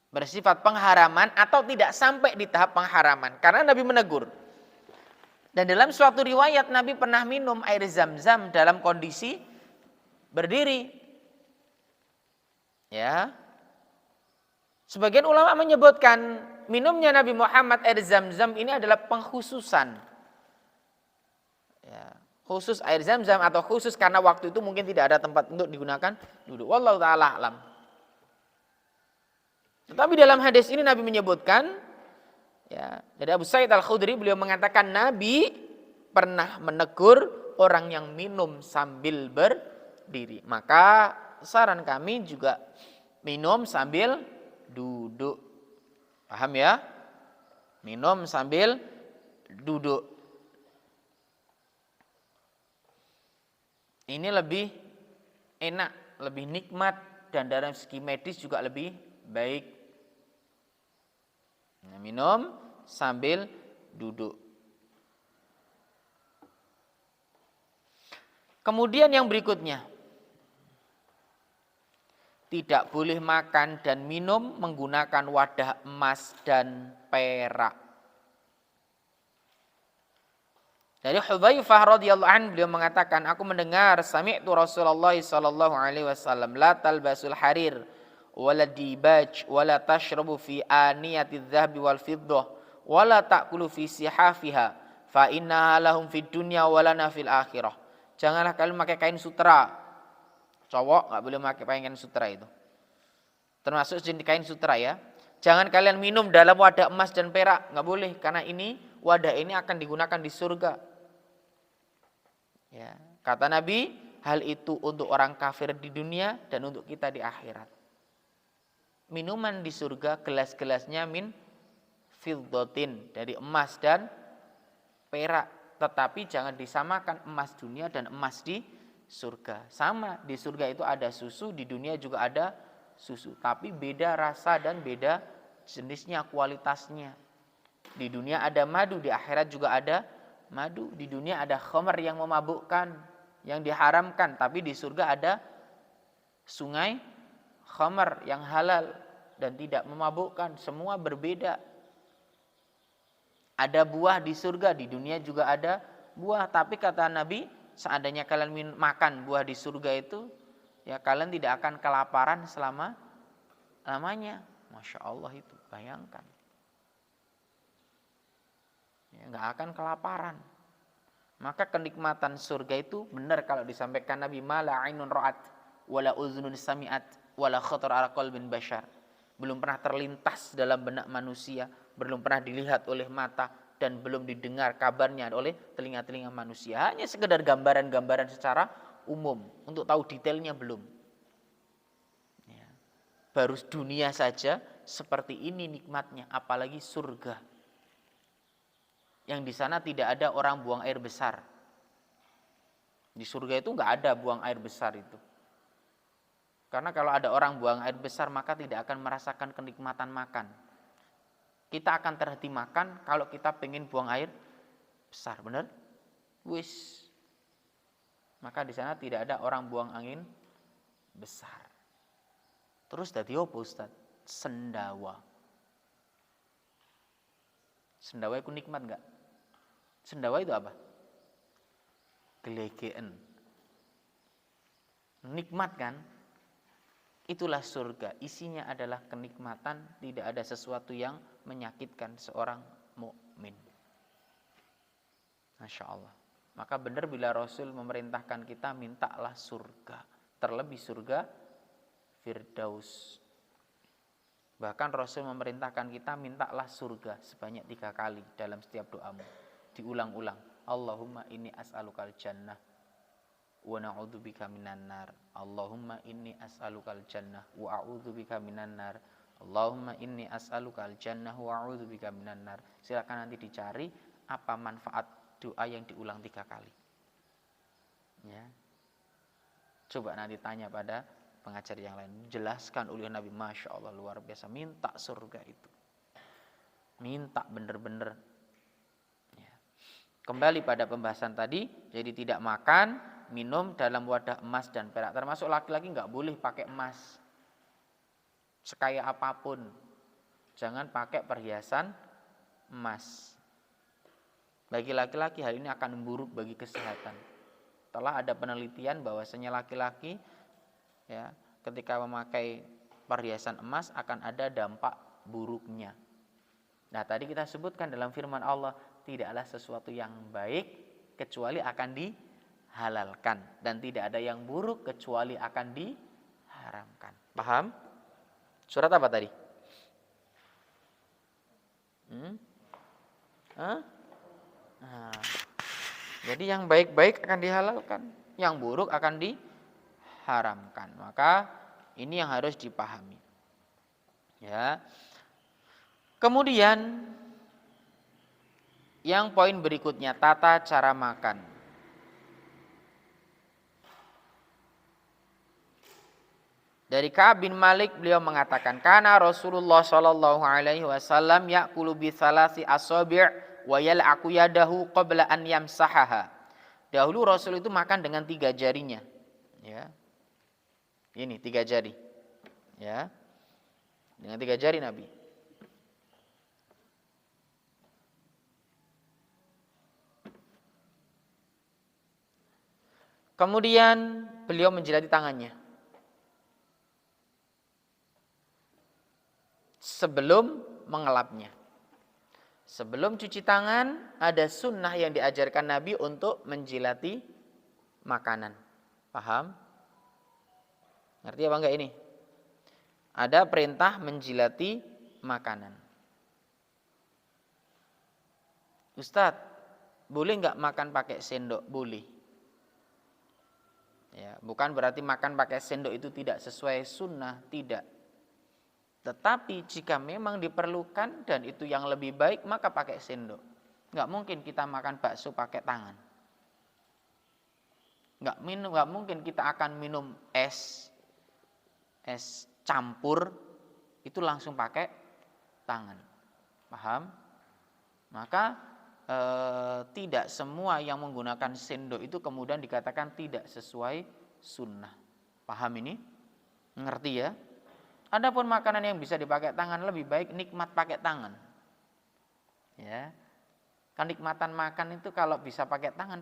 bersifat pengharaman, atau tidak sampai di tahap pengharaman? Karena Nabi menegur. Dan dalam suatu riwayat Nabi pernah minum air zam-zam dalam kondisi berdiri. Ya, sebagian ulama menyebutkan minumnya Nabi Muhammad air zam-zam ini adalah pengkhususan. Ya, khusus air zam-zam atau khusus karena waktu itu mungkin tidak ada tempat untuk digunakan duduk. Wallahu ta'ala alam. Tetapi dalam hadis ini Nabi menyebutkan, ya, dari Abu Sa'id Al-Khudri beliau mengatakan Nabi pernah menegur orang yang minum sambil berdiri. Maka saran kami juga minum sambil duduk. Paham ya? Minum sambil duduk. Ini lebih enak, lebih nikmat, dan dari segi medis juga lebih baik. Nah, minum sambil duduk. Kemudian yang berikutnya, tidak boleh makan dan minum menggunakan wadah emas dan perak. Dari Hudzaifah radhiyallahu anhu beliau mengatakan, aku mendengar sami'tu Rasulullah sallallahu alaihi wasallam la talbasul harir wala dibaj wala tashrabu fi aniyati adh-dhahabi wal fiddah wala ta'kulu fi sihafiha fa innaha lahum fid dunya wa lana fil akhirah. Janganlah kalian memakai kain sutra, Cowok nggak boleh pakai kain sutra itu. Termasuk kain sutra ya. Jangan kalian minum dalam wadah emas dan perak, nggak boleh, karena ini wadah ini akan digunakan di surga. Ya, kata Nabi, hal itu untuk orang kafir di dunia dan untuk kita di akhirat. Minuman di surga gelas-gelasnya min fiddatin, dari emas dan perak, tetapi jangan disamakan emas dunia dan emas di surga. Sama, di surga itu ada susu, di dunia juga ada susu, tapi beda rasa dan beda jenisnya, kualitasnya. Di dunia ada madu, di akhirat juga ada madu. Di dunia ada khamar yang memabukkan, yang diharamkan, tapi di surga ada sungai khamar yang halal dan tidak memabukkan. Semua berbeda. Ada buah di surga, di dunia juga ada buah, tapi kata Nabi, seandainya kalian makan buah di surga itu, ya kalian tidak akan kelaparan selama-lamanya. Masya Allah, itu bayangkan. Ya, nggak akan kelaparan. Maka kenikmatan surga itu benar kalau disampaikan Nabi, mala ainun ra'at wala uzunun sami'at wala khatar ala qalbin bashar. Belum pernah terlintas dalam benak manusia, belum pernah dilihat oleh mata, dan belum didengar kabarnya oleh telinga-telinga manusia. Hanya sekedar gambaran-gambaran secara umum, untuk tahu detailnya belum. Ya. Baru dunia saja seperti ini nikmatnya, apalagi surga. Yang di sana tidak ada orang buang air besar. Di surga itu nggak ada buang air besar itu. Karena kalau ada orang buang air besar, maka tidak akan merasakan kenikmatan makan. Kita akan terhenti makan kalau kita pengen buang air besar, benar? Wis. Maka di sana tidak ada orang buang angin besar. Terus dadi apa, Ustaz? Sendawa. Sendawa itu nikmat enggak? Sendawa itu apa? Gelegean. Nikmat kan? Itulah surga. Isinya adalah kenikmatan, tidak ada sesuatu yang menyakitkan seorang mukmin. Masya Allah. Maka benar bila Rasul memerintahkan kita, mintalah surga. Terlebih surga Firdaus. Bahkan Rasul memerintahkan kita, mintalah surga sebanyak 3 kali dalam setiap doamu. Diulang-ulang. Allahumma inni as'alukal jannah wa na'udzubika minan nar. Allahumma inni as'alukal jannah wa a'udzubika minan nar. Allahumma inni as'alukal jannah wa a'udzubika minan nar. Silakan nanti dicari apa manfaat doa yang diulang 3 kali. Ya. Coba nanti tanya pada pengajar yang lain, jelaskan oleh Nabi, Masya Allah, luar biasa. Minta surga itu, minta bener-bener ya. Kembali pada pembahasan tadi, jadi tidak makan, minum dalam wadah emas dan perak. Termasuk laki-laki nggak boleh pakai emas sekaya apapun, jangan pakai perhiasan emas. Bagi laki-laki hal ini akan memburuk bagi kesehatan. Telah ada penelitian bahwasanya laki-laki ya, ketika memakai perhiasan emas akan ada dampak buruknya. Nah, tadi kita sebutkan dalam firman Allah, tidaklah sesuatu yang baik kecuali akan dihalalkan, dan tidak ada yang buruk kecuali akan diharamkan. Paham? Surat apa tadi? Nah, jadi yang baik-baik akan dihalalkan, yang buruk akan diharamkan. Maka ini yang harus dipahami. Ya. Kemudian yang poin berikutnya, tata cara makan. Dari Ka'ab bin Malik, beliau mengatakan, kana Rasulullah sallallahu alaihi wasallam ya'kulu bi thalasi asabi' wa yal'aqu yadahu qabla an yamsahaha. Dahulu Rasul itu makan dengan 3 jarinya. Ya. Ini 3 jari. Ya. Dengan 3 jari Nabi. Kemudian beliau menjilati tangannya sebelum mengelapnya. Sebelum cuci tangan, ada sunnah yang diajarkan Nabi untuk menjilati makanan. Paham? Ngerti apa enggak ini? Ada perintah menjilati makanan. Ustadz, boleh nggak makan pakai sendok? Boleh. Ya, bukan berarti makan pakai sendok itu tidak sesuai sunnah, tidak. Tetapi jika memang diperlukan dan itu yang lebih baik, maka pakai sendok. Nggak mungkin kita makan bakso pakai tangan. Nggak mungkin kita akan minum es campur itu langsung pakai tangan. Paham? Maka tidak semua yang menggunakan sendok itu kemudian dikatakan tidak sesuai sunnah. Paham ini? Ngerti ya? Adapun makanan yang bisa dipakai tangan lebih baik nikmat pakai tangan. Ya. Kenikmatan makan itu kalau bisa pakai tangan,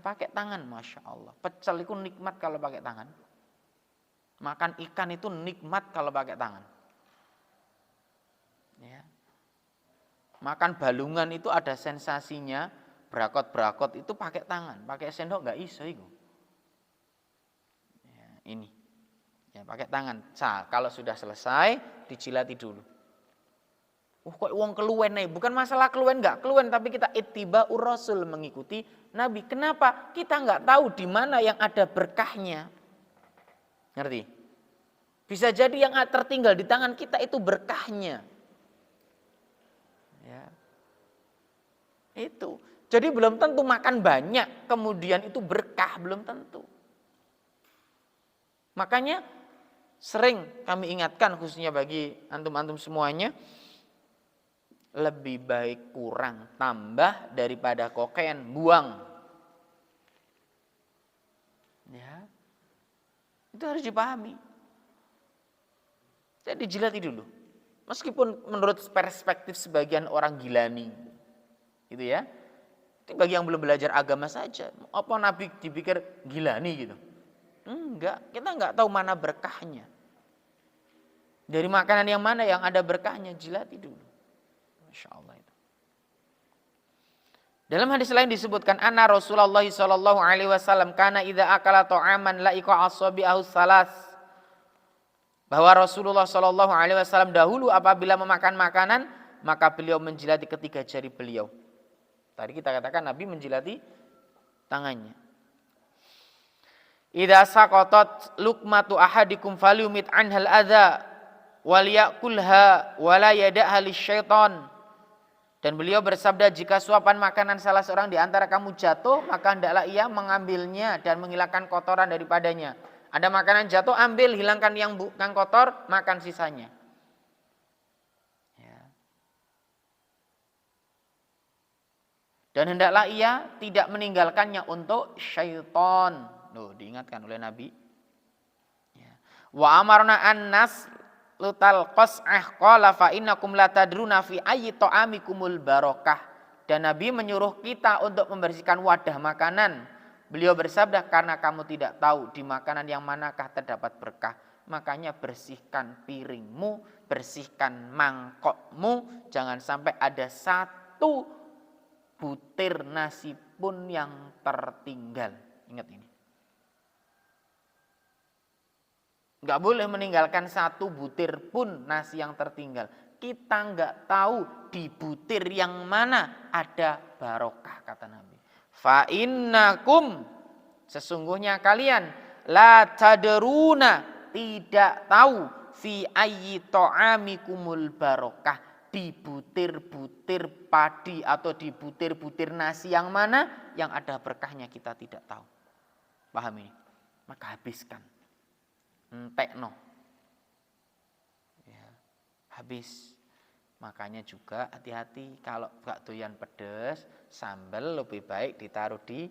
Masya Allah. Pecel itu nikmat kalau pakai tangan. Makan ikan itu nikmat kalau pakai tangan. Ya. Makan balungan itu ada sensasinya, berakot-berakot itu pakai tangan, pakai sendok nggak iso itu. Ya, ini, ya pakai tangan. Kalau sudah selesai, dijilati dulu. Kok uang keluwen nih? Bukan masalah keluwen nggak keluwen, tapi kita ittiba'ur rasul, mengikuti Nabi. Kenapa? Kita nggak tahu di mana yang ada berkahnya. Ngerti? Bisa jadi yang tertinggal di tangan kita itu berkahnya. Ya. Itu. Jadi belum tentu makan banyak kemudian itu berkah, belum tentu. Makanya sering kami ingatkan khususnya bagi antum-antum semuanya, lebih baik kurang tambah daripada kokain buang. Ya. Itu harus dipahami. Jadi jilati dulu. Meskipun menurut perspektif sebagian orang gilani. Gitu ya. Itu bagi yang belum belajar agama saja. Apa Nabi dipikir gilani gitu? Enggak, kita enggak tahu mana berkahnya. Dari makanan yang mana yang ada berkahnya, jilati dulu. Masya Allah itu. Dalam hadis lain disebutkan anna Rasulullah sallallahu alaihi wasallam kana idza akala ta'aman la'iqa asabi'ahu salas. Bahwa Rasulullah sallallahu alaihi wasallam dahulu apabila memakan makanan maka beliau menjilati ketiga jari beliau. Tadi kita katakan Nabi menjilati tangannya. Idza saqatat luqmatu ahadikum falyumit anhal adza wal yakulha wala yada'ha lisyaitan. Dan beliau bersabda, jika suapan makanan salah seorang di antara kamu jatuh, maka hendaklah ia mengambilnya dan menghilangkan kotoran daripadanya. Ada makanan jatuh, ambil, hilangkan yang bukan kotor, makan sisanya. Ya. Dan hendaklah ia tidak meninggalkannya untuk syaitan. Loh, diingatkan oleh Nabi. Ya. Wa amarna an-nas lutal qas'ah qala fa innakum la tadruna fi ayyi ta'amikumul barakah. Dan Nabi menyuruh kita untuk membersihkan wadah makanan. Beliau bersabda, karena kamu tidak tahu di makanan yang manakah terdapat berkah. Makanya bersihkan piringmu, bersihkan mangkokmu, jangan sampai ada satu butir nasi pun yang tertinggal. Ingat ini. Nggak boleh meninggalkan satu butir pun nasi yang tertinggal. Kita nggak tahu di butir yang mana ada barokah, kata Nabi. Fa innakum, sesungguhnya kalian la tadruna, tidak tahu fi ayyi ta'amikumul barokah, di butir-butir padi atau di butir-butir nasi yang mana yang ada berkahnya kita tidak tahu. Paham ini? Maka habiskan. Entekno. Ya, habis. Makanya juga hati-hati kalau gak doyan pedes, sambal lebih baik ditaruh di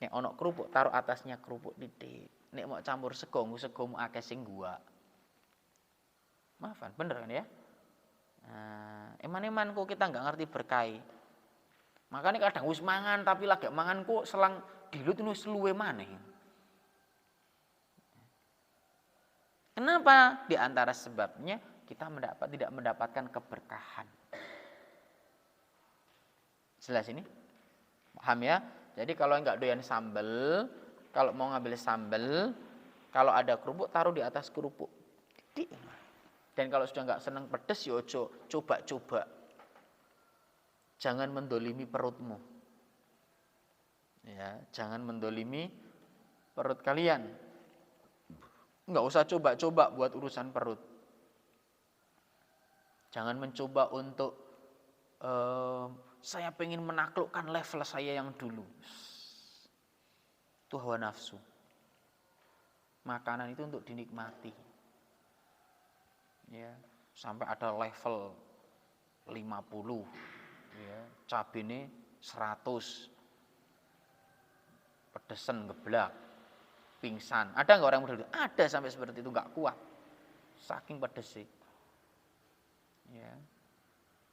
nek ono kerupuk, taruh atasnya kerupuk titik. Nek mau campur segomu akeh sing gua. Maafan, bener kan ya? Eman-eman kok kita nggak ngerti berkai. Makanya kadang wis mangan tapi lagi mangan kok selang dilut wis luwe maneh. Kenapa? Di antara sebabnya kita tidak mendapatkan keberkahan. Jelas ini? Paham ya? Jadi kalau nggak doyan sambel, kalau mau ngambil sambel, Kalau ada kerupuk, taruh di atas kerupuk. Dan kalau sudah nggak senang pedes, ya coba-coba. Jangan mendolimi perutmu. Ya, jangan mendolimi perut kalian. Nggak usah coba-coba buat urusan perut. Jangan mencoba untuk saya pengen menaklukkan level saya yang dulu. Itu hawa nafsu. Makanan itu untuk dinikmati. Ya, sampai ada level 50, ya, cabene 100. Pedesan geblak, pingsan. Ada nggak orang model? Ada sampai seperti itu, nggak kuat. Saking pedesnya. Ya.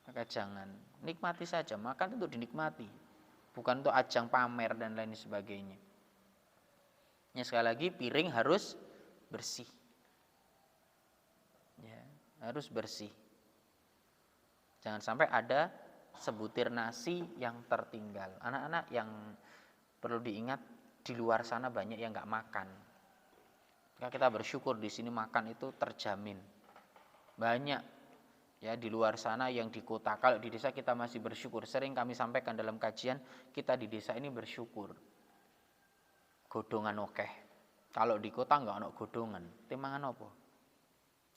Maka jangan, nikmati saja. Makan itu untuk dinikmati, bukan untuk ajang pamer dan lain sebagainya. Ya, sekali lagi piring harus bersih. Ya, harus bersih. Jangan sampai ada sebutir nasi yang tertinggal. Anak-anak yang perlu diingat, di luar sana banyak yang nggak makan. Maka kita bersyukur di sini makan itu terjamin. Banyak ya di luar sana yang di kota. Kalau di desa kita masih bersyukur. Sering kami sampaikan dalam kajian, kita di desa ini bersyukur. Godongan okeh. Kalau di kota nggak ada godongan. Timangan apa?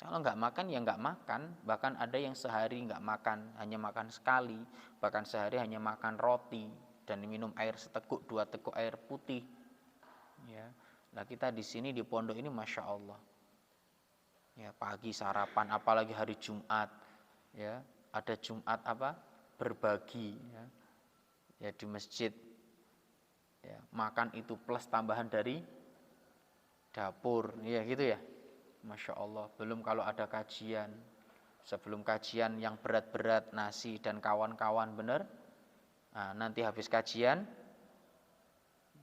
Kalau nggak makan ya nggak makan. Bahkan ada yang sehari nggak makan, hanya makan sekali. Bahkan sehari hanya makan roti dan minum air seteguk 2 teguk air putih. Ya, nah kita di sini di pondok ini masya Allah. Ya, pagi sarapan, apalagi hari Jumat. Ya, ada Jumat apa? Berbagi. Ya di masjid. Ya, makan itu plus tambahan dari dapur. Ya gitu ya. Masya Allah. Belum kalau ada kajian. Sebelum kajian yang berat-berat, nasi dan kawan-kawan, benar. Nah, nanti habis kajian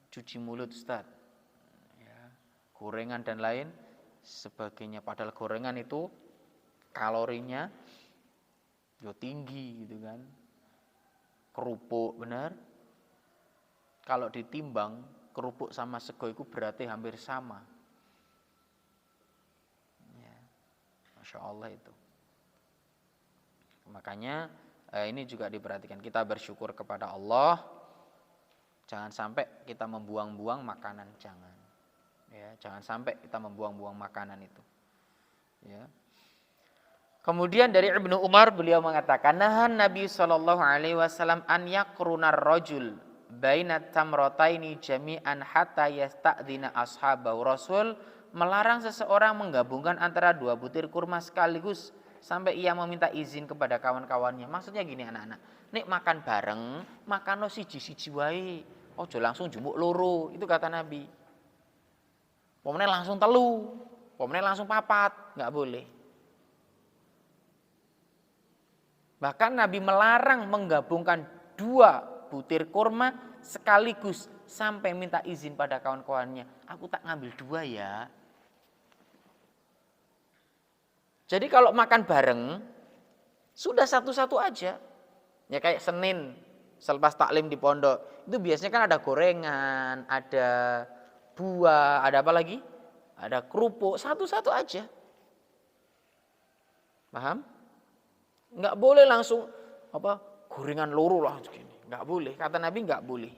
cuci mulut Ustaz. Ya, gorengan dan lain sebagainya. Padahal gorengan itu kalorinya yo tinggi gitu kan. Kerupuk, benar. Kalau ditimbang kerupuk sama sego itu beratnya hampir sama. Ya, Masya Allah itu. Makanya ini juga diperhatikan. Kita bersyukur kepada Allah. Jangan sampai kita membuang-buang makanan, jangan. Ya, jangan sampai kita membuang-buang makanan itu. Ya. Kemudian dari Ibnu Umar beliau mengatakan, nahan Nabi sallallahu alaihi wasallam an yaqrunar rajul baina tamrataini jami'an hatta yasta'dzina ashabahu. Rasul melarang seseorang menggabungkan antara 2 butir kurma sekaligus sampai ia meminta izin kepada kawan-kawannya. Maksudnya gini anak-anak, nek makan bareng, makan siji-siji wae. Ojo langsung jumuk loro, itu kata Nabi. Pomene langsung telu, pomene langsung 4, enggak boleh. Bahkan Nabi melarang menggabungkan 2 butir kurma sekaligus sampai minta izin pada kawan-kawannya. Aku tak ngambil 2 ya. Jadi kalau makan bareng, sudah satu-satu aja. Ya kayak Senin, selepas taklim di pondok, itu biasanya kan ada gorengan, ada buah, ada apa lagi? Ada kerupuk, satu-satu aja. Paham? Enggak boleh langsung gorengan loro lah begini. Enggak boleh, kata Nabi enggak boleh.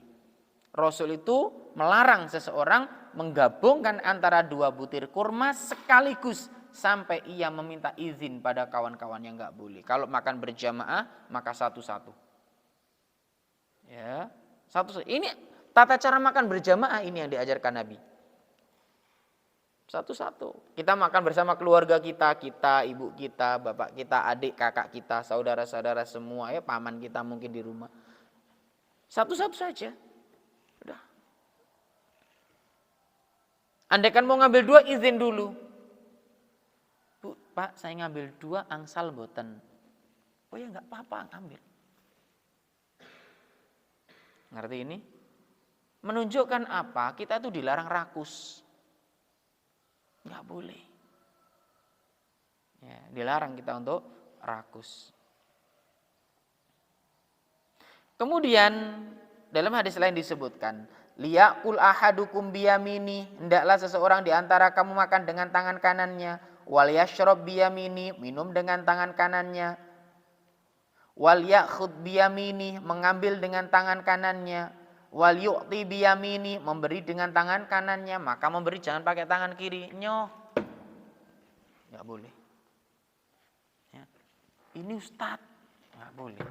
Rasul itu melarang seseorang menggabungkan antara 2 butir kurma sekaligus sampai ia meminta izin pada kawan-kawan yang enggak boleh. Kalau makan berjamaah maka satu-satu. Ya, satu-satu. Ini tata cara makan berjamaah ini yang diajarkan Nabi. Satu-satu. Kita makan bersama keluarga kita, ibu kita, bapak kita, adik, kakak kita, saudara-saudara semua, ya paman kita mungkin di rumah. Satu-satu saja. Udah. Andaikan mau ngambil 2, izin dulu. Bu, Pak, saya ngambil 2 angsal boten. Oh ya enggak apa-apa, ambil. Ngerti ini? Menunjukkan apa? Kita itu dilarang rakus. Enggak boleh. Ya, dilarang kita untuk rakus. Kemudian dalam hadis lain disebutkan, Liyakul ahadukum biyamini, hendaklah seseorang di antara kamu makan dengan tangan kanannya. Wal yashrab biyamini, minum dengan tangan kanannya. Wal yakhud biyamini, mengambil dengan tangan kanannya. Wal yu'ti biyamini, memberi dengan tangan kanannya. Maka memberi jangan pakai tangan kiri. Nyoh, nggak boleh. Ya. Ini Ustadz, nggak boleh.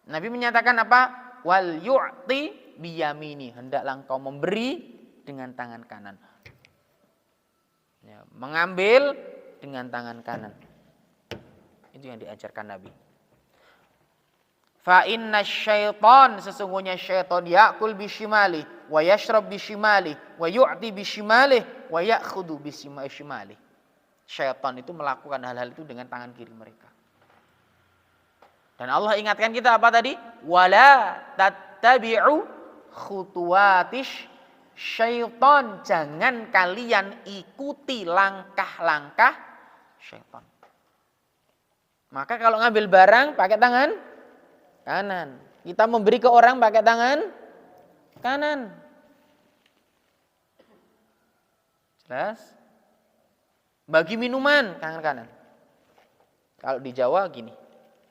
Nabi menyatakan apa? Wal yu'ti biyamini, hendaklah engkau memberi dengan tangan kanan. Ya, mengambil dengan tangan kanan. Itu yang diajarkan Nabi. Fa inna syaitan, sesungguhnya syaitan ya'kul bishimali wa yashrab bishimali wa yu'ti bishimali wa ya'khudu bishimali. Syaitan itu melakukan hal-hal itu dengan tangan kiri mereka. Dan Allah ingatkan kita apa tadi? Wala tattabi'u khutuwatish syaitan, jangan kalian ikuti langkah-langkah syaitan. Maka kalau ngambil barang pakai tangan kanan, kita memberi ke orang pakai tangan kanan. Jelas? Bagi minuman tangan kanan. Kalau di Jawa gini,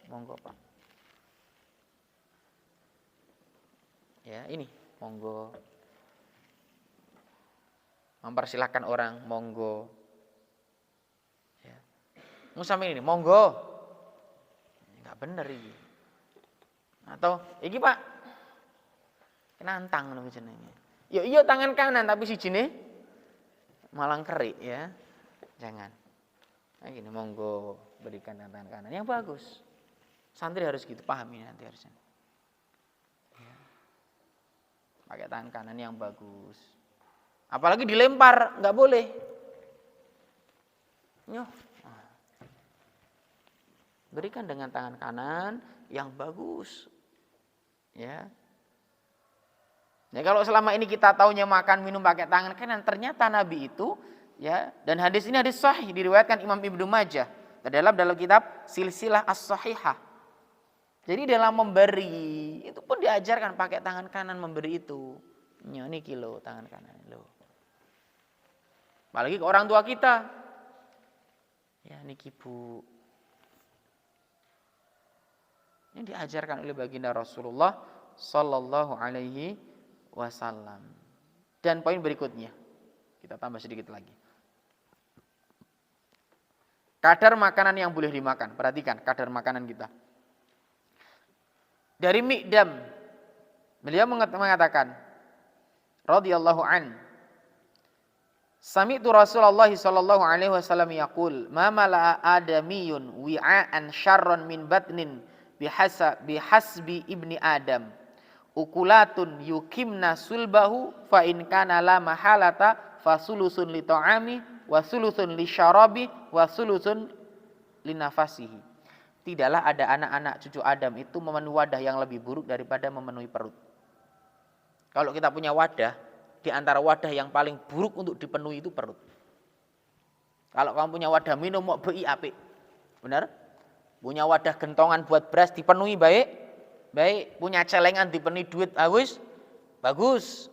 monggo Pak. Ya, ini monggo. Mempersilahkan orang monggo. Ya. Sampai ini monggo. Enggak bener ini. Atau iki Pak. Nantang namanya jenenge. Ya iya tangan kanan tapi sijine malang kerik ya. Jangan. Nah, gini monggo berikan tangan kanan yang bagus. Santri harus gitu, pahami nanti harusnya. Pakai tangan kanan yang bagus. Apalagi dilempar, nggak boleh. Nyoh. Berikan dengan tangan kanan yang bagus. Ya. Ya kalau selama ini kita taunya makan minum pakai tangan kanan, ternyata Nabi itu ya, dan hadis ini hadis sahih diriwayatkan Imam Ibnu Majah dalam kitab Silsilah As-Sahihah. Jadi dalam memberi itu pun diajarkan pakai tangan kanan memberi itu. Ini kilo tangan kanan lo. Apalagi ke orang tua kita. Ya niki Bu. Ini diajarkan oleh baginda Rasulullah sallallahu alaihi wasallam. Dan poin berikutnya kita tambah sedikit lagi. Kadar makanan yang boleh dimakan. Perhatikan kadar makanan kita. Dari Miqdam, beliau mengatakan, radhiyallahu an, sami'tu Rasulullah sallallahu alaihi wasallam yaqul, ma mala'a adamiyun wi'an syarran min batnin bihasbi ibni Adam, ukulatun yukimna sulbahu fa in kana la mahalata fa sulusun li ta'ami wa sulusun li syarabi wa sulusun li nafasihi. Tidaklah ada anak-anak cucu Adam itu memenuhi wadah yang lebih buruk daripada memenuhi perut. Kalau kita punya wadah, di antara wadah yang paling buruk untuk dipenuhi itu perut. Kalau kamu punya wadah minum mau bei apik. Benar? Punya wadah gentongan buat beras dipenuhi baik. Baik, punya celengan dipenuhi duit bagus.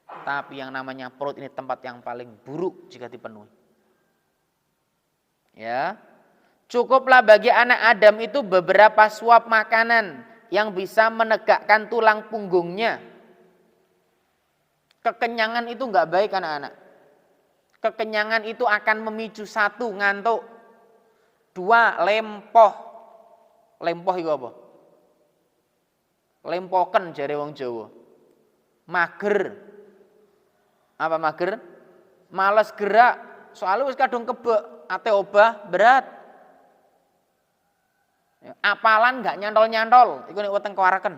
Tapi yang namanya perut ini tempat yang paling buruk jika dipenuhi. Ya. Cukuplah bagi anak Adam itu beberapa suap makanan yang bisa menegakkan tulang punggungnya. Kekenyangan itu enggak baik anak-anak. Kekenyangan itu akan memicu 1, ngantuk. 2, lempoh. Lempoh itu apa? Lempoken jare wong Jawa. Mager. Apa mager? Males gerak. Soalnya wis kadung kebek, ate obah berat. Apalan nggak nyantol-nyantol, itu nek weteng kewaraken.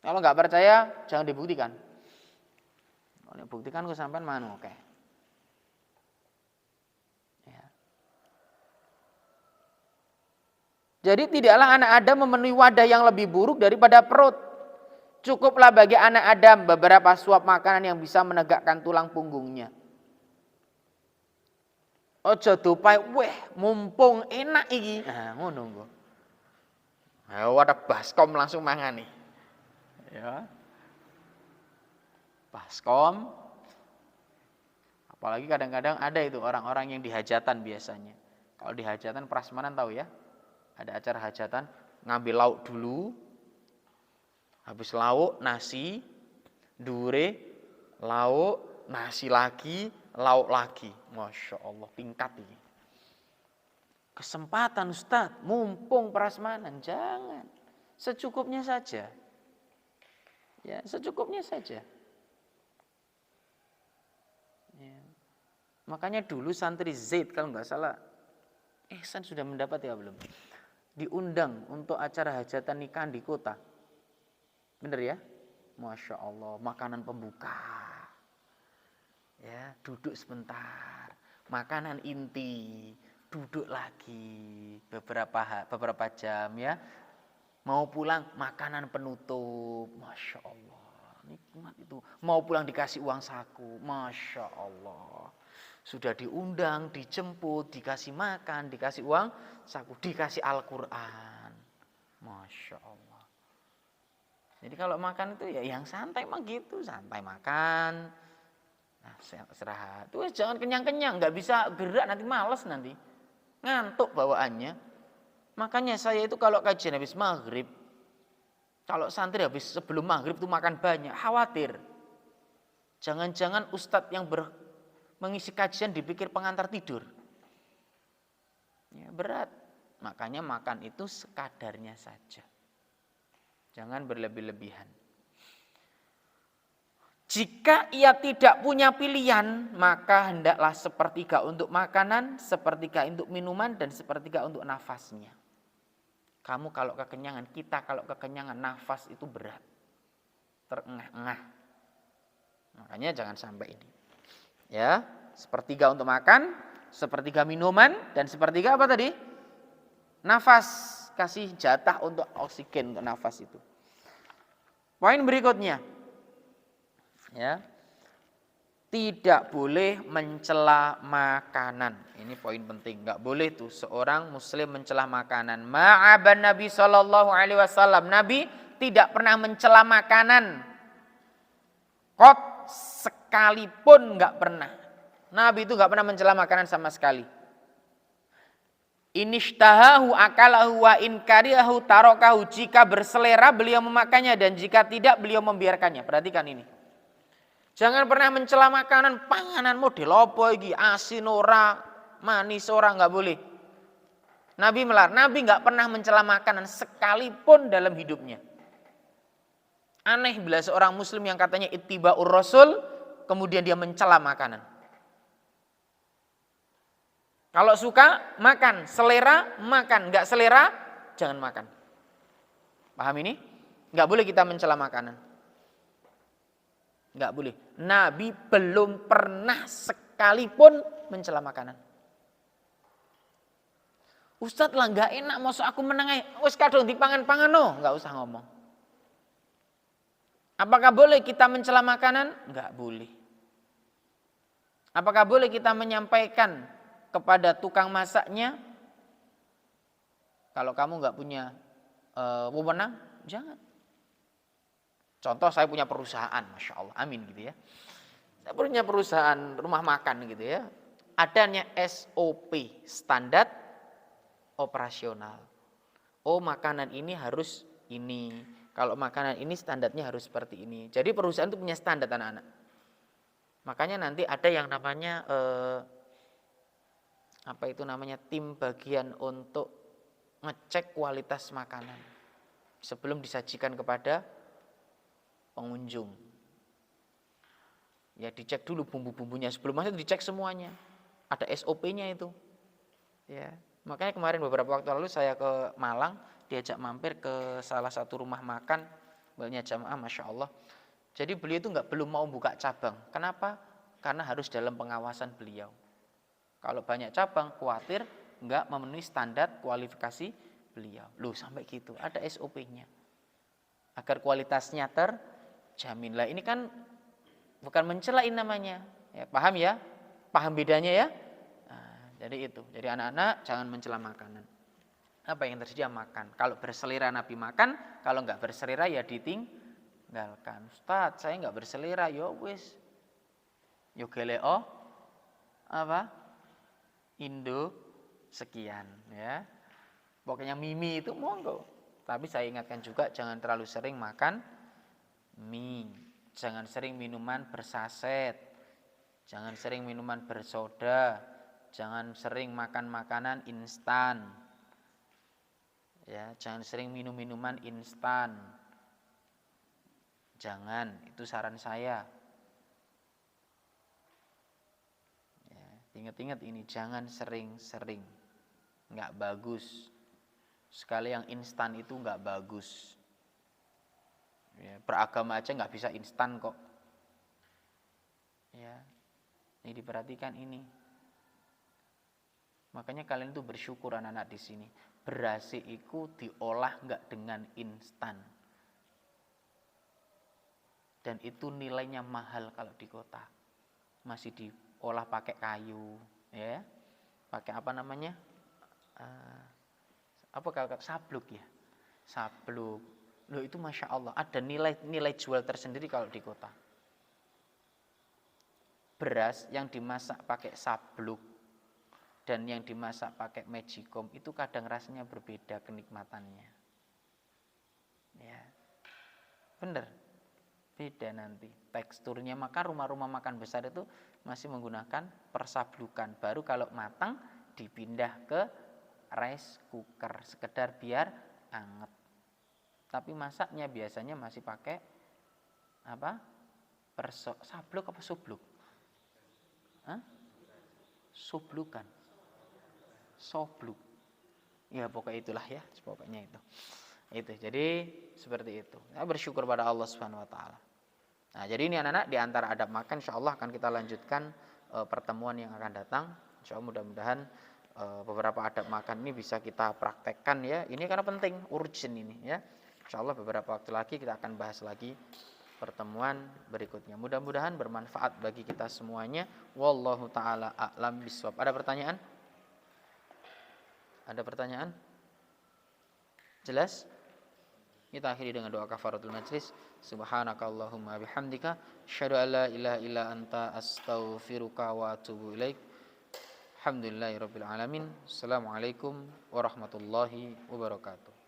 Kalau nggak percaya, jangan dibuktikan. Kalau buktikan, gue sampean manu, oke. Ya. Jadi tidaklah anak Adam memenuhi wadah yang lebih buruk daripada perut. Cukuplah bagi anak Adam beberapa suap makanan yang bisa menegakkan tulang punggungnya. Aja dopai, weh mumpung enak iki. Nah, ngono engko. Ayo ada baskom langsung mangan nih. Ya. Baskom. Apalagi kadang-kadang ada itu orang-orang yang di hajatan biasanya. Kalau di hajatan prasmanan tahu ya. Ada acara hajatan, ngambil lauk dulu. Habis lauk nasi, dure, lauk, nasi lagi, lauk lagi. Masya Allah, tingkat ini. Kesempatan Ustaz, mumpung prasmanan, jangan. Secukupnya saja. Ya, secukupnya saja. Ya. Makanya dulu santri Zaid kalau nggak salah, Ihsan sudah mendapat ya belum? Diundang untuk acara hajatan nikahan di kota. Bener ya? Masya Allah, makanan pembuka. Ya, duduk sebentar. Makanan inti, duduk lagi beberapa jam ya. Mau pulang makanan penutup. Masya Allah, nikmat itu. Mau pulang dikasih uang saku. Masya Allah. Sudah diundang, dijemput, dikasih makan, dikasih uang saku, dikasih Al-Quran. Masya Allah. Jadi kalau makan itu ya yang santai mah gitu, santai makan. Nah, istirahat. Tuh jangan kenyang-kenyang, nggak bisa gerak nanti malas nanti. Ngantuk bawaannya. Makanya saya itu kalau kajian habis maghrib, kalau santri habis sebelum maghrib tuh makan banyak, khawatir. Jangan-jangan ustadz yang mengisi kajian dipikir pengantar tidur. Ya, berat. Makanya makan itu sekadarnya saja. Jangan berlebih-lebihan. Jika ia tidak punya pilihan, maka hendaklah sepertiga untuk makanan, sepertiga untuk minuman, dan sepertiga untuk nafasnya. Kamu kalau kekenyangan, kita kalau kekenyangan, nafas itu berat. Terengah-engah. Makanya jangan sampai ini. Ya, sepertiga untuk makan, sepertiga minuman, dan sepertiga apa tadi? Nafas. Kasih jatah untuk oksigen untuk nafas itu. Poin berikutnya, ya, tidak boleh mencela makanan. Ini poin penting. Nggak boleh tuh seorang muslim mencela makanan. Ma'aban Nabi Shallallahu Alaihi Wasallam. Nabi tidak pernah mencela makanan. Kot sekalipun nggak pernah. Nabi itu nggak pernah mencela makanan sama sekali. Inishtahahu akalahu wa in karihahu tarokahu. Jika berselera beliau memakannya dan jika tidak beliau membiarkannya. Perhatikan ini. Jangan pernah mencela makanan, panganan model apa iki, asin ora, manis ora, nggak boleh. Nabi melarang, Nabi nggak pernah mencela makanan sekalipun dalam hidupnya. Aneh bila seorang muslim yang katanya ittiba'ur rasul kemudian dia mencela makanan. Kalau suka, makan. Selera, makan. Nggak selera, jangan makan. Paham ini? Nggak boleh kita mencela makanan. Nggak boleh. Nabi belum pernah sekalipun mencela makanan. Ustadz lah nggak enak, maksud aku menengai. Wes kadang dipangan-pangan no, nggak usah ngomong. Apakah boleh kita mencela makanan? Nggak boleh. Apakah boleh kita menyampaikan kepada tukang masaknya, kalau kamu nggak punya wewenang, jangan. Contoh saya punya perusahaan, masya Allah, amin gitu ya. Saya punya perusahaan rumah makan gitu ya. Adanya SOP, standar operasional. Oh makanan ini harus ini, kalau makanan ini standarnya harus seperti ini. Jadi perusahaan itu punya standar anak-anak. Makanya nanti ada yang namanya tim bagian untuk ngecek kualitas makanan sebelum disajikan kepada pengunjung. Ya dicek dulu bumbu-bumbunya sebelum masuk dicek semuanya. Ada SOP-nya itu. Ya, makanya kemarin beberapa waktu lalu saya ke Malang, diajak mampir ke salah satu rumah makan, banyak jamaah, masya Allah. Jadi beliau itu belum mau buka cabang. Kenapa? Karena harus dalam pengawasan beliau. Kalau banyak cabang, khawatir nggak memenuhi standar kualifikasi beliau. Loh sampai gitu, ada SOP-nya. Agar kualitasnya terjamin. Lah ini kan bukan mencela namanya. Ya, paham ya? Paham bedanya ya? Nah, jadi itu. Jadi anak-anak jangan mencela makanan. Apa yang tersedia makan. Kalau berselera Nabi makan, kalau nggak berselera ya tinggalkan. Ustaz, saya nggak berselera. Yo wis. Yo geleo apa? Indo sekian ya. Pokoknya mie itu monggo. Tapi saya ingatkan juga jangan terlalu sering makan mie. Jangan sering minuman bersaset. Jangan sering minuman bersoda. Jangan sering makan makanan instan. Ya, jangan sering minum minuman instan. Jangan, itu saran saya. Ya, ingat-ingat ini, jangan sering-sering. Nggak bagus. Sekali yang instan itu nggak bagus. Ya, beragama aja nggak bisa instan kok. Ya, ini diperhatikan ini. Makanya kalian tuh bersyukur anak-anak di sini. Beras itu diolah nggak dengan instan. Dan itu nilainya mahal kalau di kota. Masih diolah pakai kayu, ya, pakai apa namanya? Apa kalau sabluk ya, sabluk. Loh itu masya Allah ada nilai jual tersendiri kalau di kota. Beras yang dimasak pakai sabluk dan yang dimasak pakai magicom itu kadang rasanya berbeda kenikmatannya. Ya, bener, beda nanti teksturnya. Maka rumah-rumah makan besar itu masih menggunakan persablukan. Baru kalau matang dipindah ke rice cooker sekedar biar anget. Tapi masaknya biasanya masih pakai apa? Sabluk apa subluk? Sublukan. Sobluk. Ya pokoknya itulah ya, pokoknya itu. Itu. Jadi seperti itu. Nah, bersyukur pada Allah Subhanahu wa taala. Nah, jadi ini anak-anak di antara adab makan insyaallah akan kita lanjutkan pertemuan yang akan datang. Insyaallah mudah-mudahan beberapa adab makan ini bisa kita praktekkan ya. Ini karena penting, urgent ini ya. Insyaallah beberapa waktu lagi kita akan bahas lagi pertemuan berikutnya. Mudah-mudahan bermanfaat bagi kita semuanya. Wallahu taala a'lam bishawab. Ada pertanyaan? Ada pertanyaan? Jelas? Kita akhiri dengan doa kafaratul majlis. Subhanakallahumma bihamdika asyhadu an la ilaha illa anta astaghfiruka wa atubu ilaik. Alhamdulillahirabbil alamin. Assalamualaikum warahmatullahi wabarakatuh.